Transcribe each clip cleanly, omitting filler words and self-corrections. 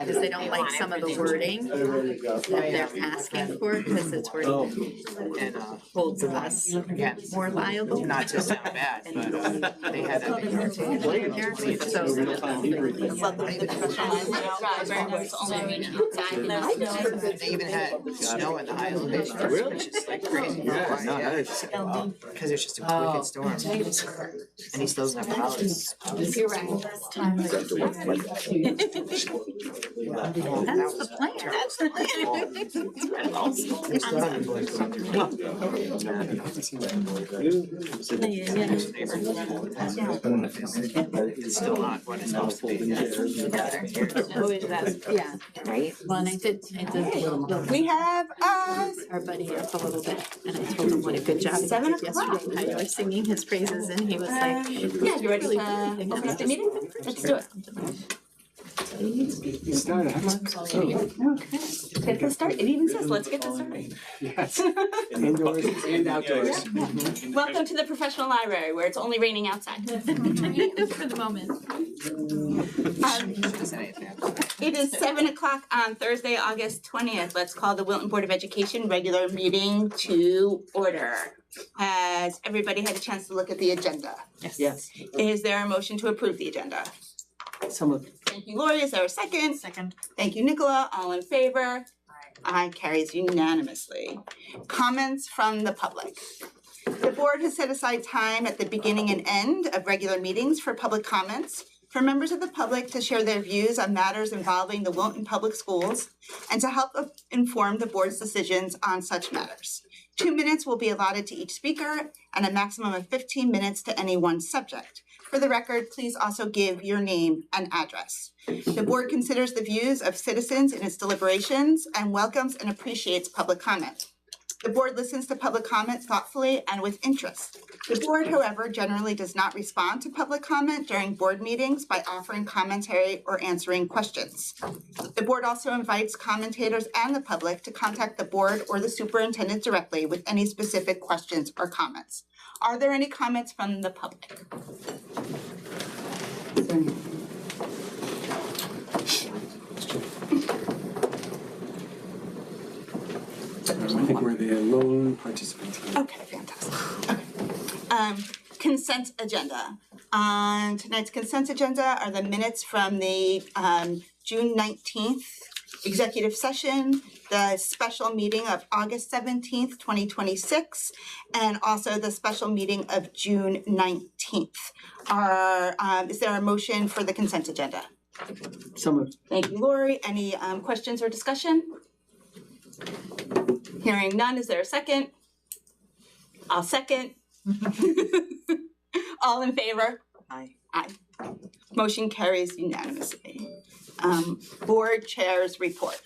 because they don't like some of the wording that they're asking for, because it's wording And holds us more liable. not to sound bad, but they had that In there, so they even had snow in the high elevation. Really? It's just like crazy. Because it's just a wicked storm. And he still doesn't have power. you're right. That's the plan. That's the It's still not what it's supposed to be. Yeah, right. Well, and I did We have our buddy up a little bit, and I told him what a good job he did yesterday. I was singing his praises, and he was like, yeah, you ready to open up the meeting? Let's do it. Get this started. It even says, let's get this started. Yes. Indoors and outdoors. Welcome to the professional library where it's only raining outside. for the moment. It is 7:00 on Thursday, August 20th. Let's call the Wilton Board of Education regular meeting to order. Has everybody had a chance to look at the agenda? Yes. Is there a motion to approve the agenda? So moved. Thank you, Lori. Is there a second? Second. Thank you, Nicola. All in favor? Aye, carries unanimously. Comments from the public. The board has set aside time at the beginning and end of regular meetings for public comments for members of the public to share their views on matters involving the Wilton Public Schools and to help inform the board's decisions on such matters. 2 minutes will be allotted to each speaker and a maximum of 15 minutes to any one subject. For the record, please also give your name and address. The board considers the views of citizens in its deliberations and welcomes and appreciates public comment. The board listens to public comment thoughtfully and with interest. The board, however, generally does not respond to public comment during board meetings by offering commentary or answering questions. The board also invites commentators and the public to contact the board or the superintendent directly with any specific questions or comments. Are there any comments from the public? I think we're the lone participant. Okay, fantastic. Okay. Consent agenda. On tonight's consent agenda are the minutes from the June 19th executive session, the special meeting of August 17th, 2026, and also the special meeting of June 19th. Is there a motion for the consent agenda? So moved. Thank you, Lori. Any questions or discussion? Hearing none, is there a second? I'll second. All in favor? Aye. Aye. Motion carries unanimously. Board Chair's report.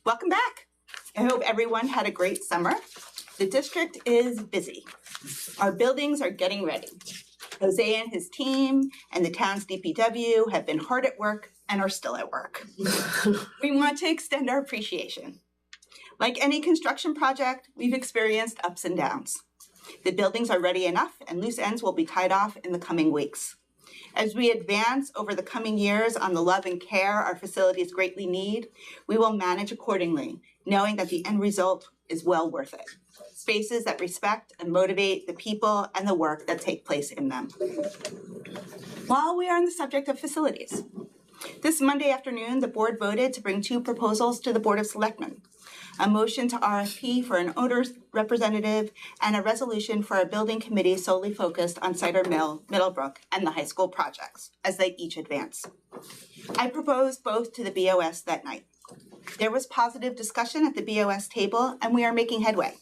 Welcome back. I hope everyone had a great summer. The district is busy. Our buildings are getting ready. Jose and his team and the town's DPW have been hard at work and are still at work. We want to extend our appreciation. Like any construction project, we've experienced ups and downs. The buildings are ready enough and loose ends will be tied off in the coming weeks. As we advance over the coming years on the love and care our facilities greatly need, we will manage accordingly, knowing that the end result is well worth it. Spaces that respect and motivate the people and the work that take place in them. While we are on the subject of facilities, this Monday afternoon, the board voted to bring 2 proposals to the Board of Selectmen. A motion to RFP for an owner's representative and a resolution for a building committee solely focused on Cider Mill, Middlebrook, and the high school projects as they each advance. I proposed both to the BOS that night. There was positive discussion at the BOS table and we are making headway.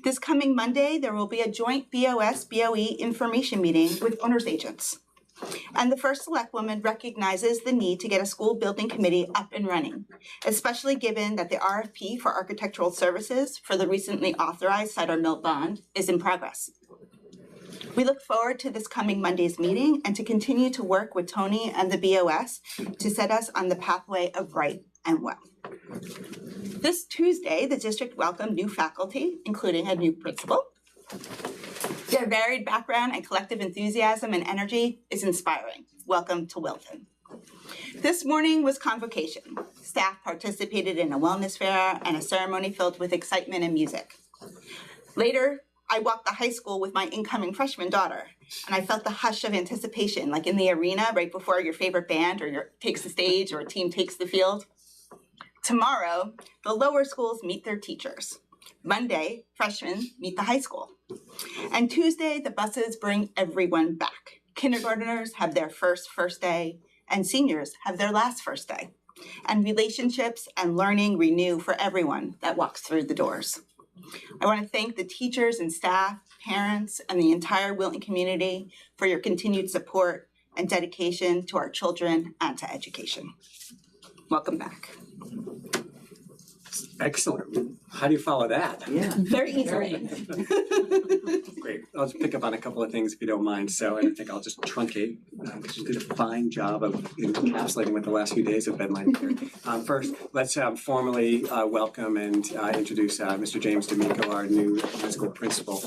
This coming Monday, there will be a joint BOS-BOE information meeting with owners agents. And the first selectwoman recognizes the need to get a school building committee up and running, especially given that the RFP for architectural services for the recently authorized Cider Mill bond is in progress. We look forward to this coming Monday's meeting and to continue to work with Tony and the BOS to set us on the pathway of right and well. This Tuesday, the district welcomed new faculty, including a new principal. Their varied background and collective enthusiasm and energy is inspiring. Welcome to Wilton. This morning was convocation. Staff participated in a wellness fair and a ceremony filled with excitement and music. Later, I walked the high school with my incoming freshman daughter, and I felt the hush of anticipation, like in the arena right before your favorite band takes the stage or a team takes the field. Tomorrow, the lower schools meet their teachers. Monday, freshmen meet the high school. And Tuesday, the buses bring everyone back. Kindergartners have their first day, and seniors have their last first day. And relationships and learning renew for everyone that walks through the doors. I want to thank the teachers and staff, parents, and the entire Wilton community for your continued support and dedication to our children and to education. Welcome back. Excellent. How do you follow that? Yeah. Very easily. Great. I'll just pick up on a couple of things if you don't mind. So I think I'll just truncate because you did a fine job of encapsulating what the last few days have been like here. First, let's formally welcome and introduce Mr. James D'Amico, our new high school principal.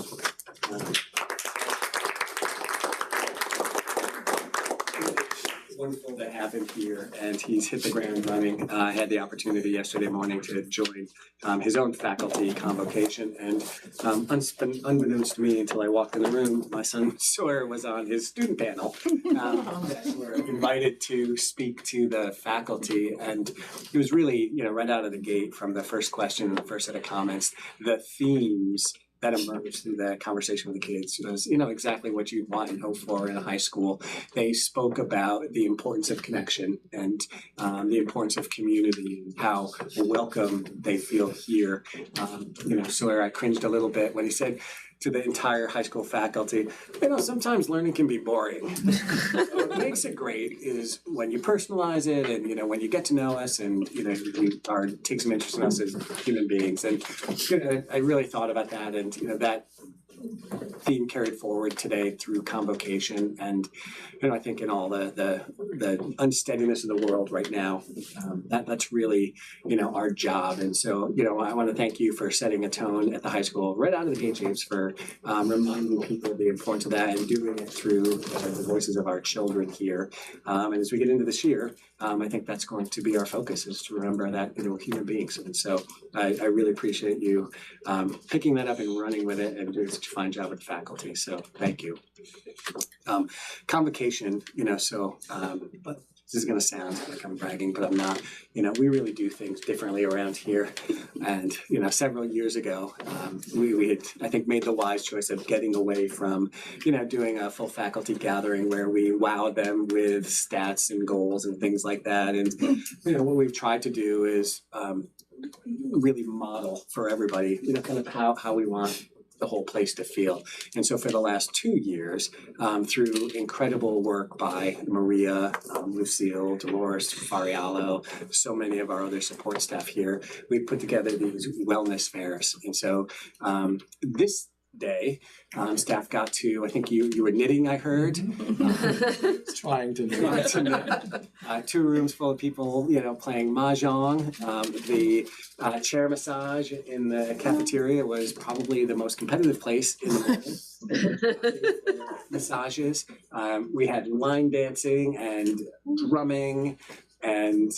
Wonderful to have him here, and he's hit the ground running. I had the opportunity yesterday morning to join his own faculty convocation, and unbeknownst to me until I walked in the room, my son Sawyer was on his student panel that were invited to speak to the faculty, and it was really, right out of the gate from the first question and the first set of comments, the themes that emerged through the conversation with the kids was, exactly what you'd want and hope for in a high school. They spoke about the importance of connection and the importance of community, and how welcome they feel here. Sawyer, I cringed a little bit when he said to the entire high school faculty, sometimes learning can be boring. What makes it great is when you personalize it and, when you get to know us and, you take some interest in us as human beings. And I really thought about that, and, that theme carried forward today through convocation. And, I think in all the unsteadiness of the world right now, that's really, our job. And so, I want to thank you for setting a tone at the high school right out of the gate, James, for reminding people of the importance of that and doing it through the voices of our children here. And as we get into this year, I think that's going to be our focus, is to remember that, we're human beings. And so I really appreciate you picking that up and running with it and doing such a fine job with the faculty. So thank you. Convocation, this is going to sound like I'm bragging, but I'm not. We really do things differently around here. And, several years ago, we had, I think, made the wise choice of getting away from, doing a full faculty gathering where we wowed them with stats and goals and things like that. And, what we've tried to do is really model for everybody, kind of how we want the whole place to feel. And so for the last 2 years, through incredible work by Maria, Lucille, Dolores, Fariallo, so many of our other support staff here, we put together these wellness fairs. And so this day, staff got to, I think you were knitting, I heard. Trying to knit. 2 rooms full of people, playing mahjong. The chair massage in the cafeteria was probably the most competitive place in the world. Massages. We had line dancing and drumming. And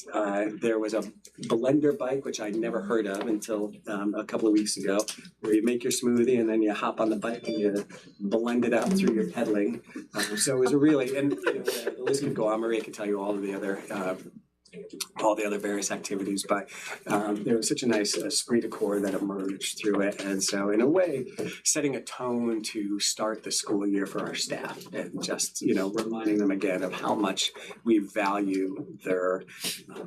there was a blender bike, which I'd never heard of until a couple of weeks ago, where you make your smoothie and then you hop on the bike and you blend it out through your pedaling. So it was a really, and the list could go on. Maria could tell you all the other various activities, but there was such a nice esprit de corps that emerged through it. And so in a way, setting a tone to start the school year for our staff, and just, reminding them again of how much we value their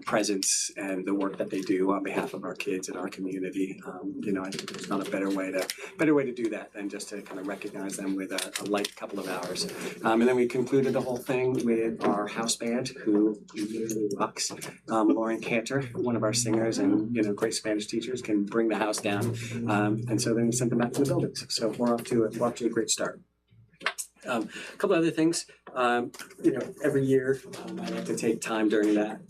presence and the work that they do on behalf of our kids and our community. I think there's not a better way to do that than just to kind of recognize them with a light couple of hours. And then we concluded the whole thing with our house band, who really rocks. Lauren Cantor, one of our singers and great Spanish teachers, can bring the house down, and so then we sent them back to the buildings. So we're off to a great start. A couple other things. Every year I like to take time during that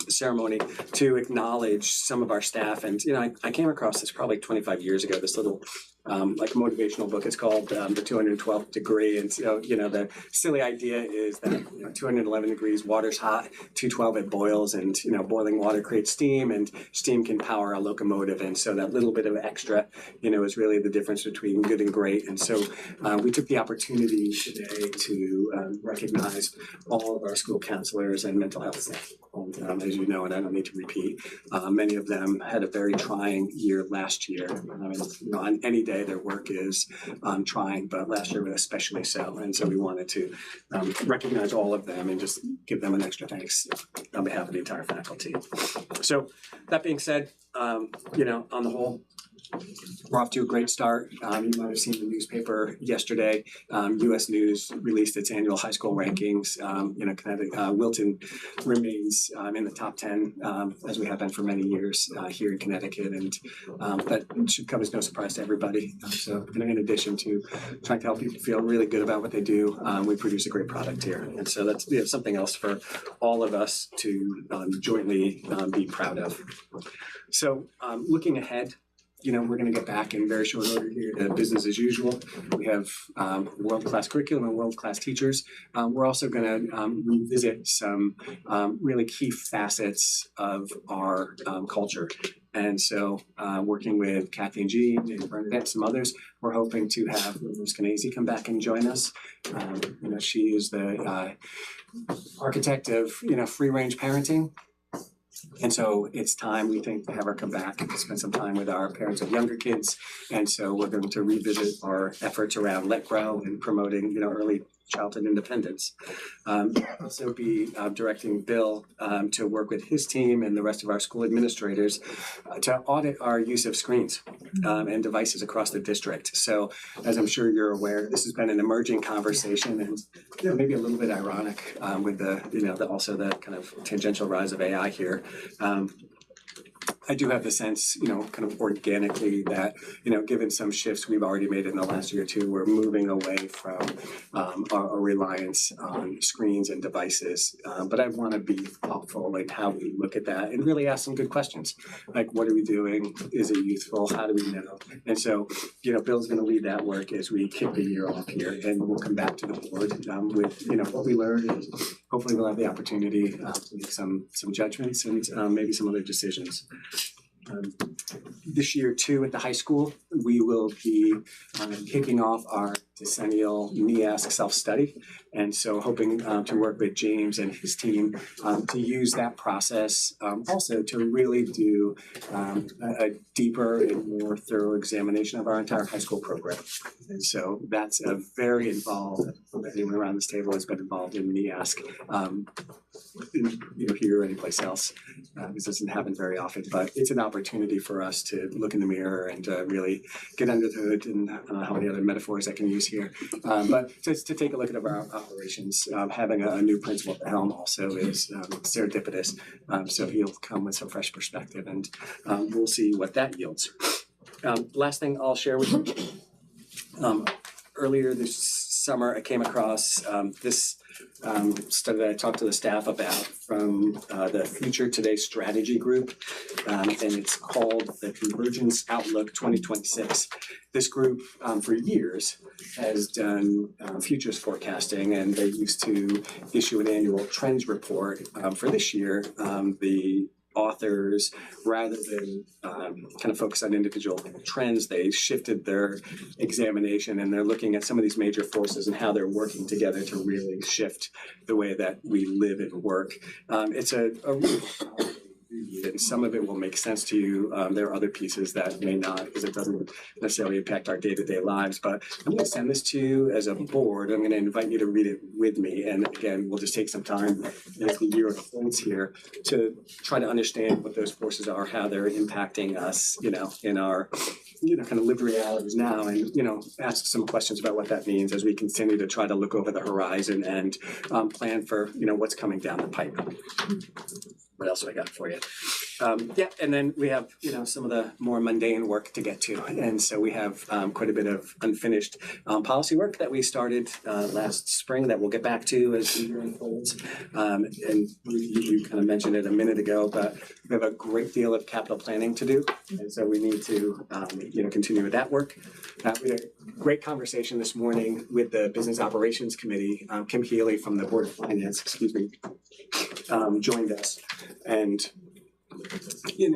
ceremony to acknowledge some of our staff. And I came across this probably 25 years ago, this little like a motivational book. It's called The 212th Degree. And so, the silly idea is that 211 degrees, water's hot, 212 it boils, and boiling water creates steam, and steam can power a locomotive. And so that little bit of extra, is really the difference between good and great. And so we took the opportunity today to recognize all of our school counselors and mental health staff. And as you know, and I don't need to repeat, many of them had a very trying year last year. On any day their work is trying, but last year was especially so. And so we wanted to recognize all of them and just give them an extra thanks on behalf of the entire faculty. So that being said, on the whole, we're off to a great start. You might have seen the newspaper yesterday. U.S. News released its annual high school rankings. Connecticut, Wilton remains in the top 10, as we have been for many years here in Connecticut, and that should come as no surprise to everybody. So, in addition to trying to help people feel really good about what they do, we produce a great product here, and so that's something else for all of us to jointly be proud of. So, looking ahead. We're going to get back in very short order here to business as usual. We have world-class curriculum and world-class teachers. We're also going to revisit some really key facets of our culture. And so working with Kathy and Jean and Bernadette and some others, we're hoping to have Ms. Canese come back and join us. She is the architect of, free-range parenting. And so it's time, we think, to have her come back and spend some time with our parents of younger kids. And so we're going to revisit our efforts around Let Grow and promoting, early childhood independence. Also be directing Bill to work with his team and the rest of our school administrators to audit our use of screens and devices across the district. So as I'm sure you're aware, this has been an emerging conversation and maybe a little bit ironic with the also the kind of tangential rise of AI here. I do have the sense, kind of organically that, given some shifts we've already made in the last year or two, we're moving away from our reliance on screens and devices. But I want to be thoughtful in how we look at that and really ask some good questions. Like, what are we doing? Is it useful? How do we know? And so, Bill's going to lead that work as we kick the year off here, and we'll come back to the board with, what we learned. And hopefully we'll have the opportunity to make some judgments and maybe some other decisions. This year, too, at the high school, we will be kicking off our decennial NEASC self-study. And so hoping to work with James and his team to use that process also to really do a deeper and more thorough examination of our entire high school program. And so that's a very involved, anyone around this table has been involved in NEASC, here or anyplace else. This doesn't happen very often, but it's an opportunity for us to look in the mirror and really get under the hood, and I don't know how many other metaphors I can use here, but to take a look at our operations. Having a new principal at the helm also is serendipitous, so he'll come with some fresh perspective, and we'll see what that yields. Last thing I'll share with you, earlier this summer I came across this study that I talked to the staff about from the Future Today Strategy Group, and it's called the Convergence Outlook 2026. This group for years has done futures forecasting, and they used to issue an annual trends report. For this year, the authors, rather than kind of focus on individual trends, they shifted their examination, and they're looking at some of these major forces and how they're working together to really shift the way that we live and work. It's a really and some of it will make sense to you. There are other pieces that may not, because it doesn't necessarily impact our day-to-day lives. But I'm going to send this to you as a board. I'm going to invite you to read it with me. And again, we'll just take some time as the year unfolds here to try to understand what those forces are, how they're impacting us, in our kind of lived realities now, and ask some questions about what that means as we continue to try to look over the horizon and plan for what's coming down the pipe. What else do I got for you? Yeah, and then we have, some of the more mundane work to get to. And so we have quite a bit of unfinished policy work that we started last spring that we'll get back to as the year unfolds. And you kind of mentioned it a minute ago, but we have a great deal of capital planning to do. And so we need to, continue with that work. We had a great conversation this morning with the Business Operations Committee. Kim Healy from the Board of Finance, joined us. And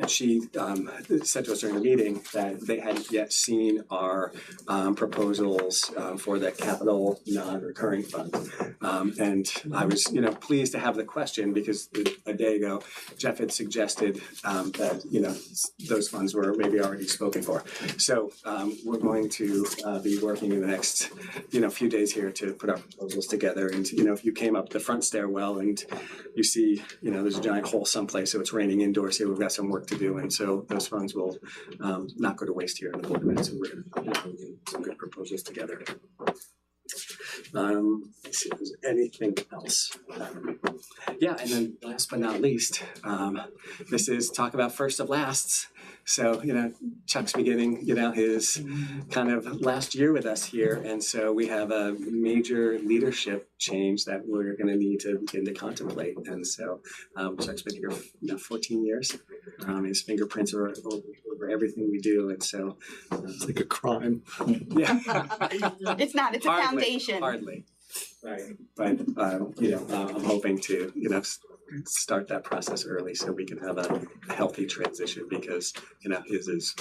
she said to us during the meeting that they hadn't yet seen our proposals for the capital non-recurring fund. And I was, pleased to have the question because a day ago, Jeff had suggested that, those funds were maybe already spoken for. So we're going to be working in the next, few days here to put our proposals together. And, if you came up the front stairwell and you see, there's a giant hole someplace, so it's raining indoors here, we've got some work to do. And so those funds will not go to waste here in the board. So we're going to get some good proposals together. Let's see if there's anything else. And then last but not least, this is talk about first of lasts. So, Chuck's beginning, his kind of last year with us here. And so we have a major leadership change that we're going to need to begin to contemplate. And so Chuck's been here 14 years. His fingerprints are over everything we do. And so It's like a crime. yeah. It's not, it's a foundation. Hardly. Right. But, I'm hoping to, start that process early so we can have a healthy transition because, his is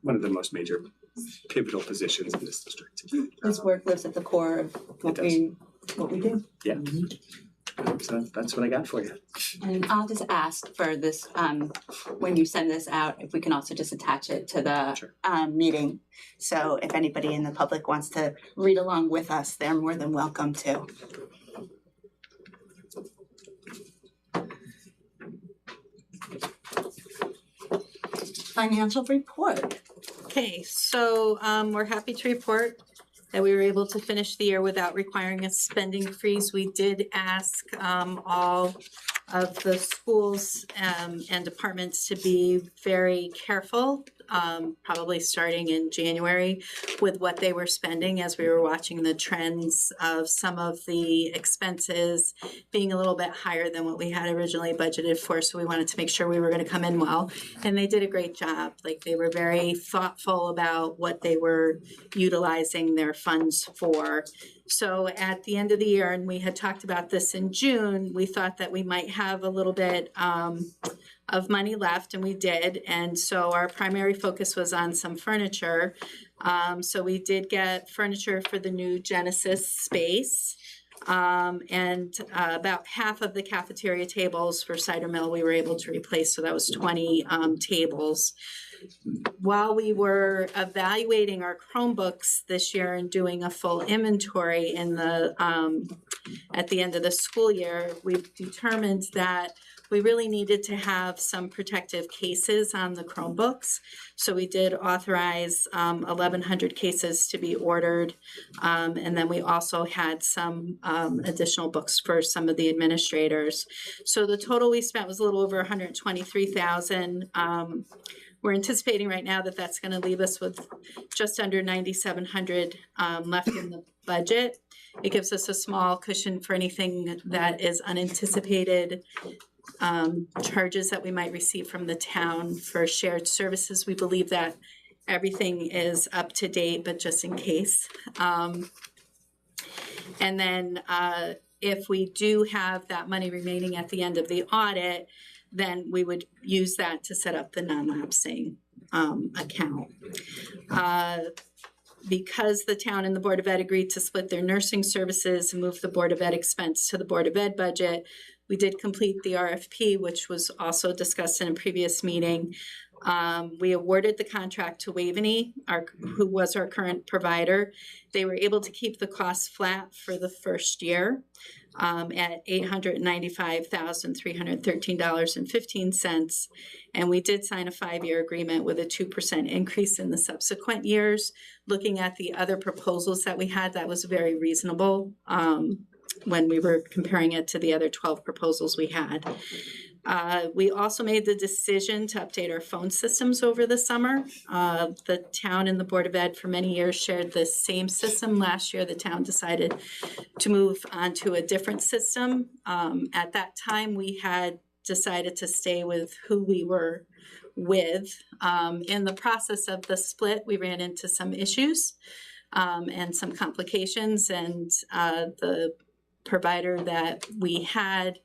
one of the most major pivotal positions in this district. His work lives at the core of what we do. Yeah. So that's what I got for you. And I'll just ask for this, when you send this out, if we can also just attach it to the Sure. Meeting. So if anybody in the public wants to read along with us, they're more than welcome to. Financial report. Okay, so we're happy to report that we were able to finish the year without requiring a spending freeze. We did ask all of the schools and departments to be very careful, probably starting in January, with what they were spending as we were watching the trends of some of the expenses being a little bit higher than what we had originally budgeted for. So we wanted to make sure we were going to come in well. And they did a great job. Like, they were very thoughtful about what they were utilizing their funds for. So at the end of the year, and we had talked about this in June, we thought that we might have a little bit of money left, and we did. And so our primary focus was on some furniture. So we did get furniture for the new Genesis space. And about half of the cafeteria tables for Cider Mill we were able to replace. So that was 20 tables. While we were evaluating our Chromebooks this year and doing a full inventory in the at the end of the school year, we determined that we really needed to have some protective cases on the Chromebooks. So we did authorize 1,100 cases to be ordered. And then we also had some additional books for some of the administrators. So the total we spent was a little over 123,000. We're anticipating right now that that's going to leave us with just under 9,700 left in the budget. It gives us a small cushion for anything that is unanticipated charges that we might receive from the town for shared services. We believe that everything is up to date, but just in case. And then if we do have that money remaining at the end of the audit, then we would use that to set up the non-lapsing account. Because the town and the Board of Ed agreed to split their nursing services and move the Board of Ed expense to the Board of Ed budget, we did complete the RFP, which was also discussed in a previous meeting. We awarded the contract to Waveney, who was our current provider. They were able to keep the costs flat for the first year at $895,313.15. And we did sign a 5-year agreement with a 2% increase in the subsequent years. Looking at the other proposals that we had, that was very reasonable when we were comparing it to the other 12 proposals we had. We also made the decision to update our phone systems over the summer. The town and the Board of Ed for many years shared the same system. Last year, the town decided to move on to a different system. At that time, we had decided to stay with who we were with. In the process of the split, we ran into some issues and some complications, and the provider that we had,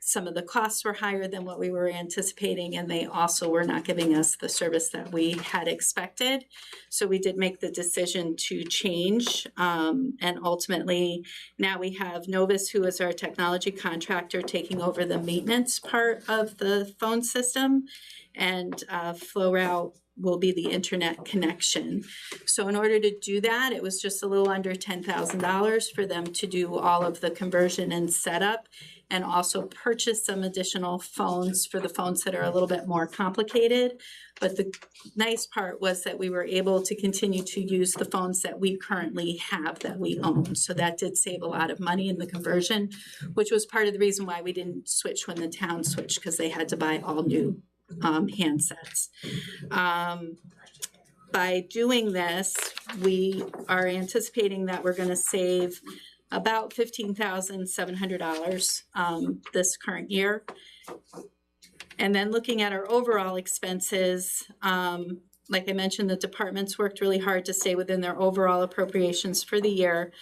some of the costs were higher than what we were anticipating, and they also were not giving us the service that we had expected. So we did make the decision to change, and ultimately now we have Novus, who is our technology contractor, taking over the maintenance part of the phone system, and FlowRoute will be the internet connection. So in order to do that, it was just a little under $10,000 for them to do all of the conversion and setup, and also purchase some additional phones for the phones that are a little bit more complicated. But the nice part was that we were able to continue to use the phones that we currently have, that we own. So that did save a lot of money in the conversion, which was part of the reason why we didn't switch when the town switched, because they had to buy all new handsets. By doing this, we are anticipating that we're going to save about $15,700 this current year. And then looking at our overall expenses, like I mentioned, the departments worked really hard to stay within their overall appropriations for the year.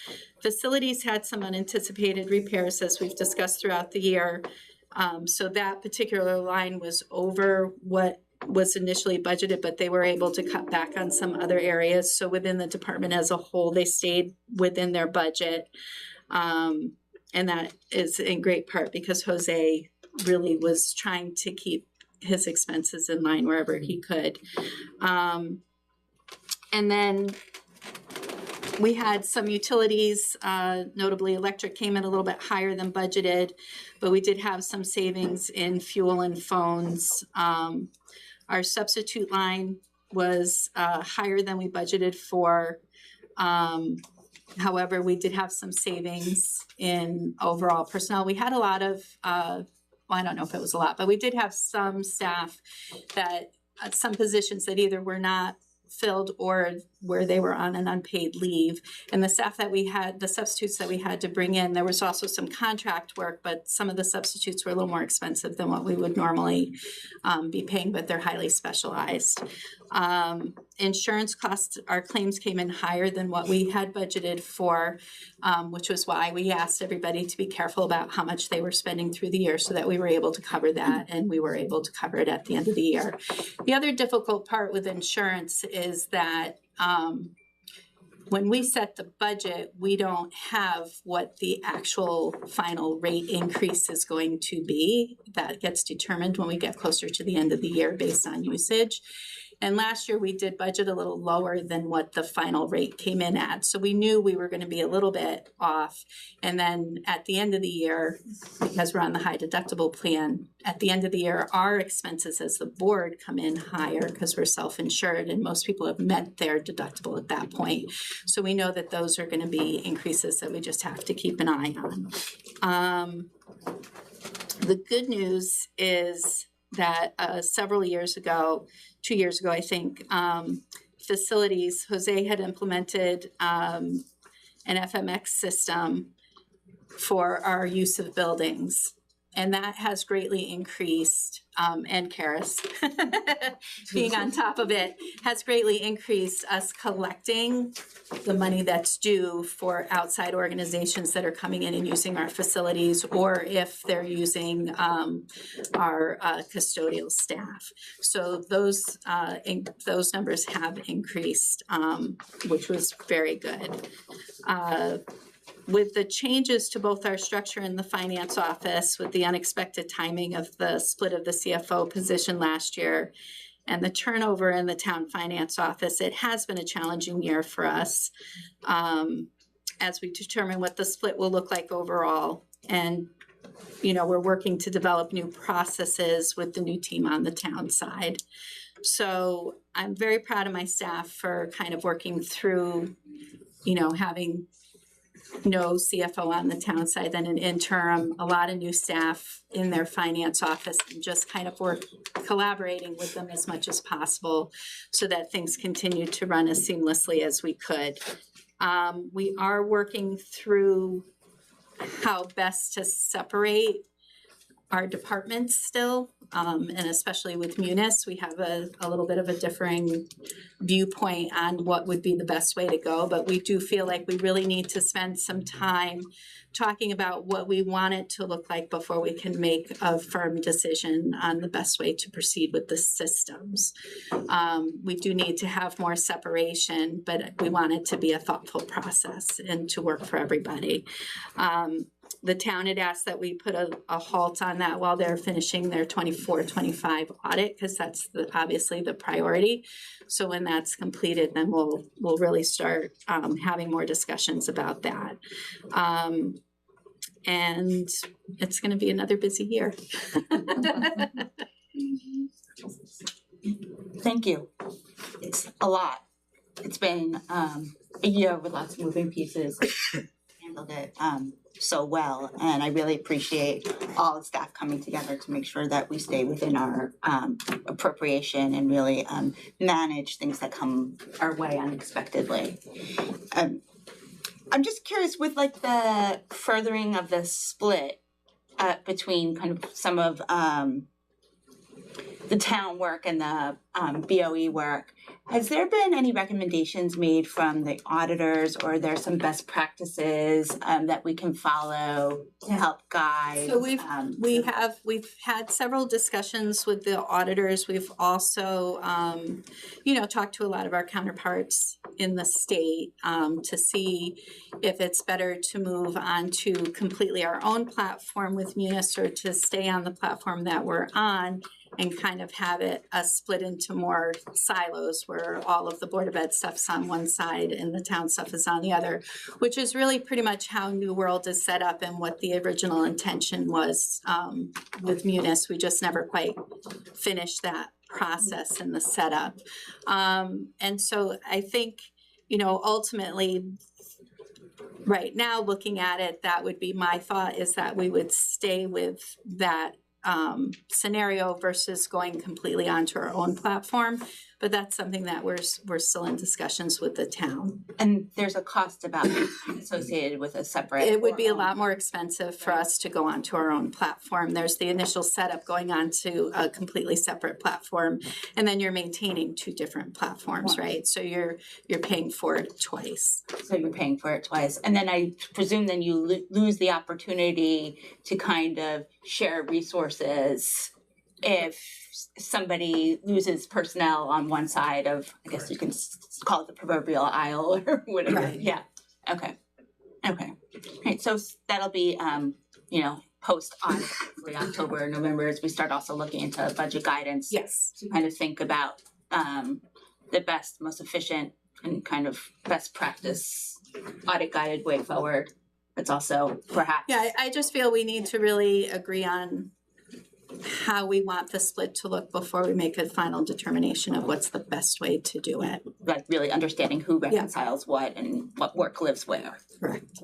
Facilities had some unanticipated repairs, as we've discussed throughout the year. So that particular line was over what was initially budgeted, but they were able to cut back on some other areas. So within the department as a whole, they stayed within their budget. And that is in great part because Jose really was trying to keep his expenses in line wherever he could. And then we had some utilities, notably electric came in a little bit higher than budgeted, but we did have some savings in fuel and phones. Our substitute line was higher than we budgeted for. However, we did have some savings in overall personnel. We had a lot of, well, I don't know if it was a lot, but we did have some staff that, some positions that either were not filled or where they were on an unpaid leave. And the staff that we had, the substitutes that we had to bring in, there was also some contract work, but some of the substitutes were a little more expensive than what we would normally be paying, but they're highly specialized. Insurance costs, our claims came in higher than what we had budgeted for, which was why we asked everybody to be careful about how much they were spending through the year so that we were able to cover that, and we were able to cover it at the end of the year. The other difficult part with insurance is that when we set the budget, we don't have what the actual final rate increase is going to be. That gets determined when we get closer to the end of the year based on usage. And last year we did budget a little lower than what the final rate came in at. So we knew we were going to be a little bit off. And then at the end of the year, because we're on the high deductible plan, at the end of the year, our expenses as the board come in higher because we're self-insured and most people have met their deductible at that point. So we know that those are going to be increases that we just have to keep an eye on. The good news is that several years ago, 2 years ago, I think, facilities, Jose had implemented an FMX system for our use of buildings. And that has greatly increased, and Karis being on top of it, has greatly increased us collecting the money that's due for outside organizations that are coming in and using our facilities, or if they're using our custodial staff. So those numbers have increased, which was very good. With the changes to both our structure in the finance office, with the unexpected timing of the split of the CFO position last year, and the turnover in the town finance office, it has been a challenging year for us as we determine what the split will look like overall. And, you know, we're working to develop new processes with the new team on the town side. So I'm very proud of my staff for kind of working through, you know, having no CFO on the town side, then an interim, a lot of new staff in their finance office, and just kind of work collaborating with them as much as possible so that things continue to run as seamlessly as we could. We are working through how best to separate our departments still, and especially with Munis, we have a little bit of a differing viewpoint on what would be the best way to go, but we do feel like we really need to spend some time talking about what we want it to look like before we can make a firm decision on the best way to proceed with the systems. We do need to have more separation, but we want it to be a thoughtful process and to work for everybody. The town had asked that we put a halt on that while they're finishing their 24-25 audit, because that's obviously the priority. So when that's completed, then we'll really start having more discussions about that. And it's going to be another busy year. Thank you. It's a lot. It's been a year with lots of moving pieces. Handled it so well, and I really appreciate all the staff coming together to make sure that we stay within our appropriation and really manage things that come our way unexpectedly. I'm just curious with like the furthering of the split between kind of some of the town work and the BOE work. Has there been any recommendations made from the auditors, or are there some best practices that we can follow to help guide? So we've had several discussions with the auditors. We've also, talked to a lot of our counterparts in the state to see if it's better to move on to completely our own platform with Munis, or to stay on the platform that we're on and kind of have it split into more silos where all of the Board of Ed stuff's on one side and the town stuff is on the other, which is really pretty much how New World is set up and what the original intention was with Munis. We just never quite finished that process in the setup. And so I think, ultimately, right now, looking at it, that would be my thought, is that we would stay with that scenario versus going completely onto our own platform. But that's something that we're still in discussions with the town. And there's a cost associated with a separate. It would be a lot more expensive for us to go onto our own platform. There's the initial setup going onto a completely separate platform, and then you're maintaining two different platforms, right? So you're paying for it twice. So you're paying for it twice, and then I presume then you lose the opportunity to kind of share resources if somebody loses personnel on one side of, I guess you can call it the proverbial aisle or whatever. Right. Yeah. Okay. Right. So that'll be, post audit, hopefully October, November, as we start also looking into budget guidance. Yes. To kind of think about the best, most efficient, and kind of best practice audit guided way forward. It's also perhaps. Yeah, I just feel we need to really agree on how we want the split to look before we make a final determination of what's the best way to do it. Like really understanding who reconciles what and what work lives where. Correct.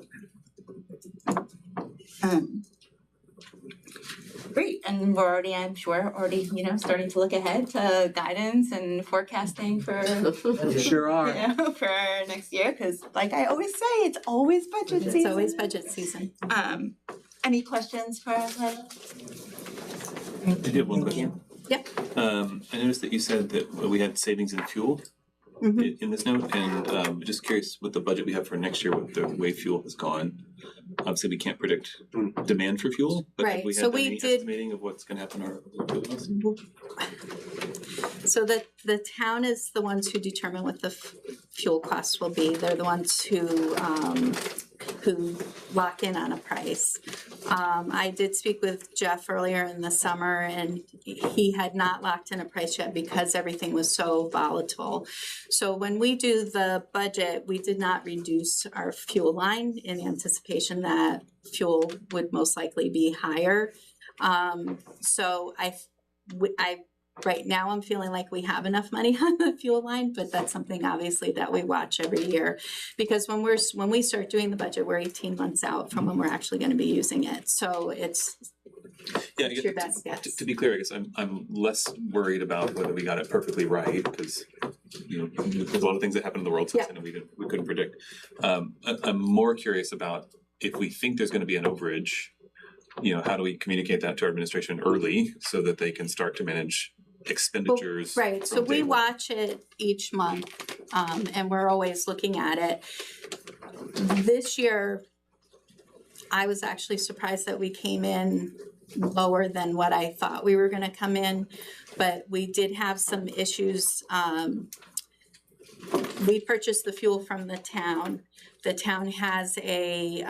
Great, and we're already, I'm sure, starting to look ahead to guidance and forecasting for You sure are. for next year, because like I always say, it's always budget season. It's always budget season. Any questions for us? I did have one question. Yep. I noticed that you said that we had savings in fuel in this note, and just curious what the budget we have for next year, what the way fuel has gone. Obviously, we can't predict demand for fuel, but have Right, we so had we any did- estimating of what's going to happen to our fuel costs? So the town is the ones who determine what the fuel costs will be. They're the ones who lock in on a price. I did speak with Jeff earlier in the summer, and he had not locked in a price yet because everything was so volatile. So when we do the budget, we did not reduce our fuel line in anticipation that fuel would most likely be higher. So I right now I'm feeling like we have enough money on the fuel line, but that's something obviously that we watch every year. Because when we start doing the budget, we're 18 months out from when we're actually gonna be using it, so it's Yeah, your best guess. to be clear, I guess I'm less worried about whether we got it perfectly right, because there's a lot of things that happen in the world since then we couldn't predict. I'm more curious about if we think there's gonna be an overage, how do we communicate that to our administration early so that they can start to manage expenditures? Right, so from we day one? watch it each month, and we're always looking at it. This year, I was actually surprised that we came in lower than what I thought we were gonna come in, but we did have some issues. We purchased the fuel from the town. The town has a,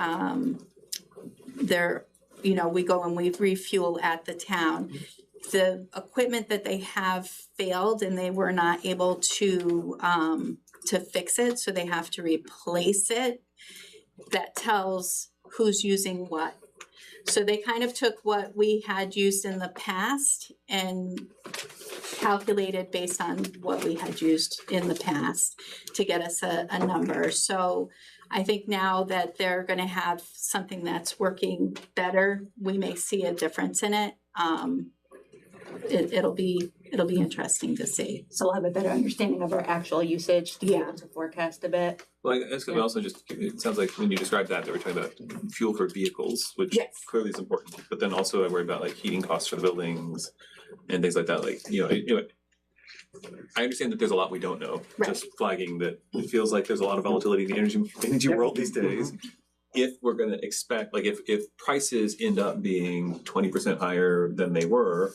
we go and we refuel at the town. The equipment that they have failed and they were not able to fix it, so they have to replace it. That tells who's using what. So they kind of took what we had used in the past and calculated based on what we had used in the past to get us a number. So I think now that they're gonna have something that's working better, we may see a difference in it. It'll be interesting to see. So we'll have a better understanding of our actual usage to be able to forecast a bit. Well, I guess we also it sounds like when you described that we're talking about fuel for vehicles, which Yes. clearly is important, but then also I worry about like heating costs for the buildings and things like that, anyway. I understand that there's a lot we don't know, Right. just flagging that it feels like there's a lot of volatility in the energy world these days. If we're gonna expect, like if prices end up being 20% higher than they were,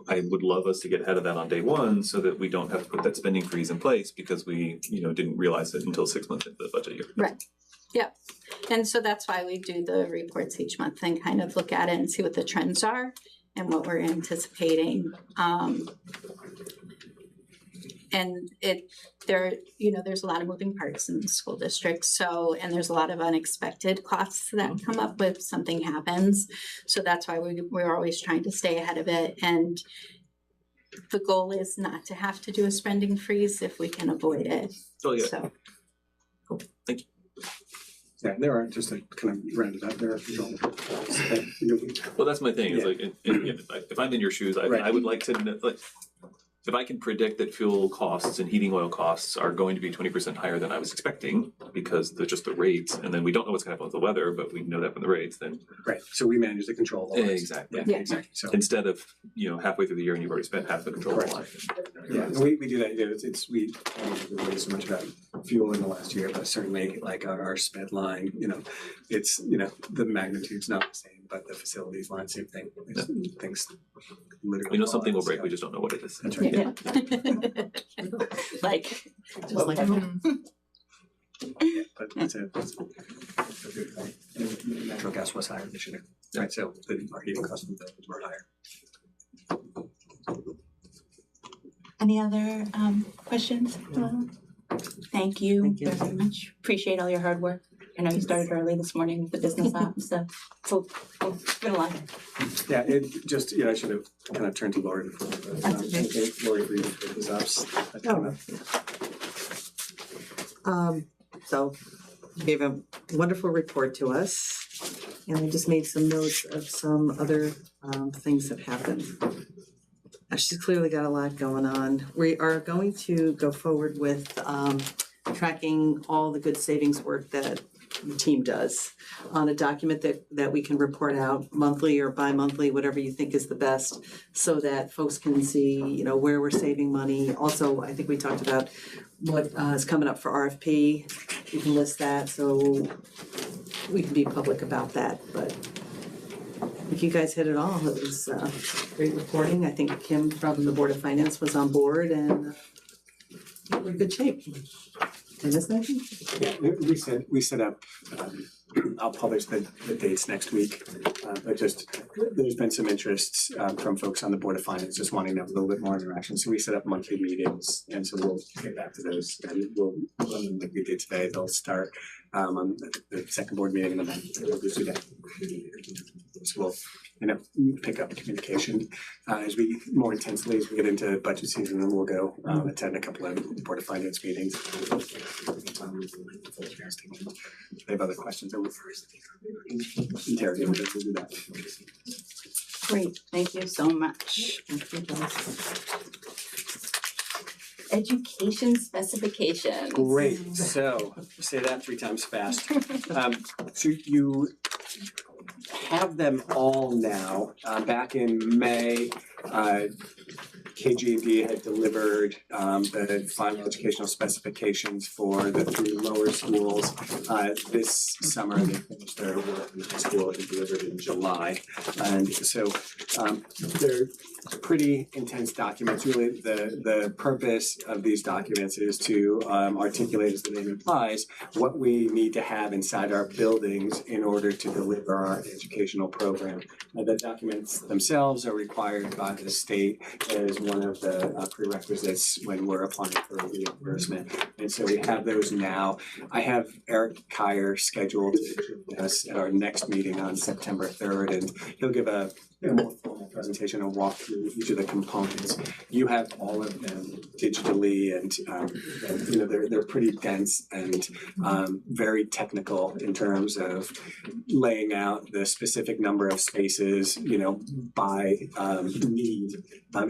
I would love us to get ahead of that on day one so that we don't have to put that spending freeze in place because we, didn't realize it until 6 months into the budget year. Right. Yep. And so that's why we do the reports each month and kind of look at it and see what the trends are and what we're anticipating. And there's a lot of moving parts in the school district. So, and there's a lot of unexpected costs that come up if something happens. So that's why we're always trying to stay ahead of it. And the goal is not to have to do a spending freeze if we can avoid it. Oh, yeah. So, Thank you. Yeah, there are, just to kind of round it out, there are, Well, that's my thing, is Yeah. if I'm in your shoes, I Right. would like to know, if I can predict that fuel costs and heating oil costs are going to be 20% higher than I was expecting because they're just the rates, and then we don't know what's gonna happen with the weather, but we know that from the rates, then right, so we manage to control the lines. Exactly. Yeah, exactly, so. instead of, halfway through the year and you've already spent half the control of the line. Yeah, and we do that, we don't worry so much about fuel in the last year, but certainly like our sped line, it's, the magnitude's not the same, but the facilities line, same thing. Things literally. We know something will fall break, out, we just don't know what it is. That's right. yeah. Like, Yeah, but that's a good thing. And natural gas was higher this year, right, so our heating costs were higher. any other questions? Thank you very much. Appreciate all your hard work. I know you started early this morning with the business ops, so it's been a lot. Yeah, it just, I should have kind of turned to Lori before. That's okay. Lori for your business ops. That came up. So you gave a wonderful report to us, and I just made some notes of some other things that happened. She's clearly got a lot going on. We are going to go forward with tracking all the good savings work that the team does on a document that we can report out monthly or bi-monthly, whatever you think is the best, so that folks can see, where we're saving money. Also, I think we talked about what is coming up for RFP. You can list that, so we can be public about that, but I think you guys hit it all. It was great reporting. I think Kim from the Board of Finance was on board, and we're in good shape. Did I miss anything? Yeah, we set up I'll publish the dates next week. But just, there's been some interest from folks on the Board of Finance just wanting to have a little bit more interaction. So we set up monthly meetings, and so we'll get back to those. And we'll run them like we did today. They'll start on the second board meeting, and then we'll do that. So we'll, pick up communication as we more intensely as we get into budget season, and we'll go attend a couple of Board of Finance meetings. If they have other questions, I will interrogate them. We'll do that. Great, thank you so much. Education specifications. Great, so say that 3 times fast. So you have them all now. Back in May, KGAD had delivered the final educational specifications for the 3 lower schools. This summer, they finished their work in the school and delivered in July. And so they're pretty intense documents. Really, the purpose of these documents is to articulate, as the name implies, what we need to have inside our buildings in order to deliver our educational program. The documents themselves are required by the state as one of the prerequisites when we're applying for reimbursement. And so we have those now. I have Eric Kyer scheduled to join us at our next meeting on September 3rd, and he'll give a more formal presentation and walk through each of the components. You have all of them digitally, and they're pretty dense and very technical in terms of laying out the specific number of spaces, by need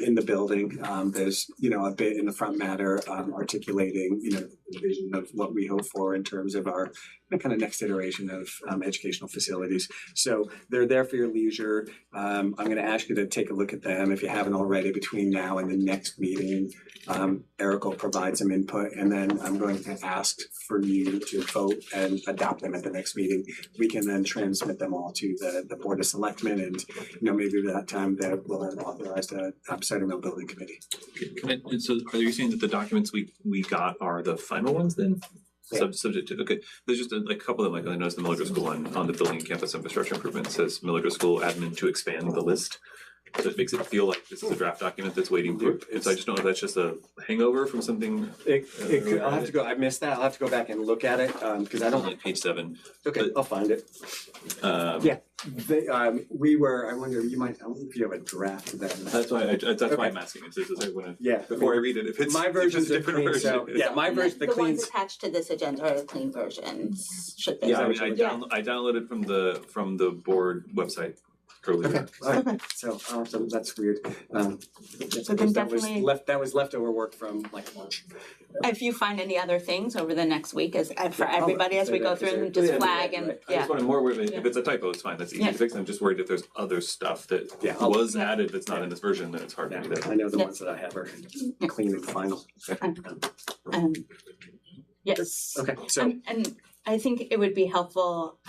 in the building. There's a bit in the front matter articulating the vision of what we hope for in terms of our kind of next iteration of educational facilities. So they're there for your leisure. I'm going to ask you to take a look at them if you haven't already between now and the next meeting. Eric will provide some input, and then I'm going to ask for you to vote and adopt them at the next meeting. We can then transmit them all to the Board of Selectmen, and maybe by that time that we'll have authorized a Cider Mill Building Committee. And so are you saying that the documents we got are the final ones then? Yeah. Subject to, okay, there's just a couple of them, like I noticed the Miller School on the building and campus infrastructure improvement says Miller School admin to expand the list. So it makes it feel like this is a draft document that's waiting for, and so I just don't know if that's just a hangover from something. It could, I'll have to go, I missed that, I'll have to go back and look at it, because I don't. Like page 7. Okay, I'll find it. Yeah, I wonder, I wonder if you have a draft of that. That's why I'm asking. It's I wanna, Yeah. before I read it, if it's My if it's version's a different clean, version. so, yeah, my version, the The clean. ones attached to this agenda are the clean versions, should they? Yeah, I mean, Yeah. I downloaded from the board website earlier. Okay, alright, so that's weird. So then that was definitely- that was leftover work from like March. If you find any other things over the next week, as for Yeah, I'll everybody, as we say go that, through them, because just yeah, flag yeah, and, right. I just want to more worried, if it's a typo, it's fine, that's easy Yeah. to fix. I'm just worried if there's other stuff that Yeah, was added that's not in this version, then it's hard to do that. I know the Yeah. ones that I have are clean and final. yes. Okay, so, And I think it would be helpful,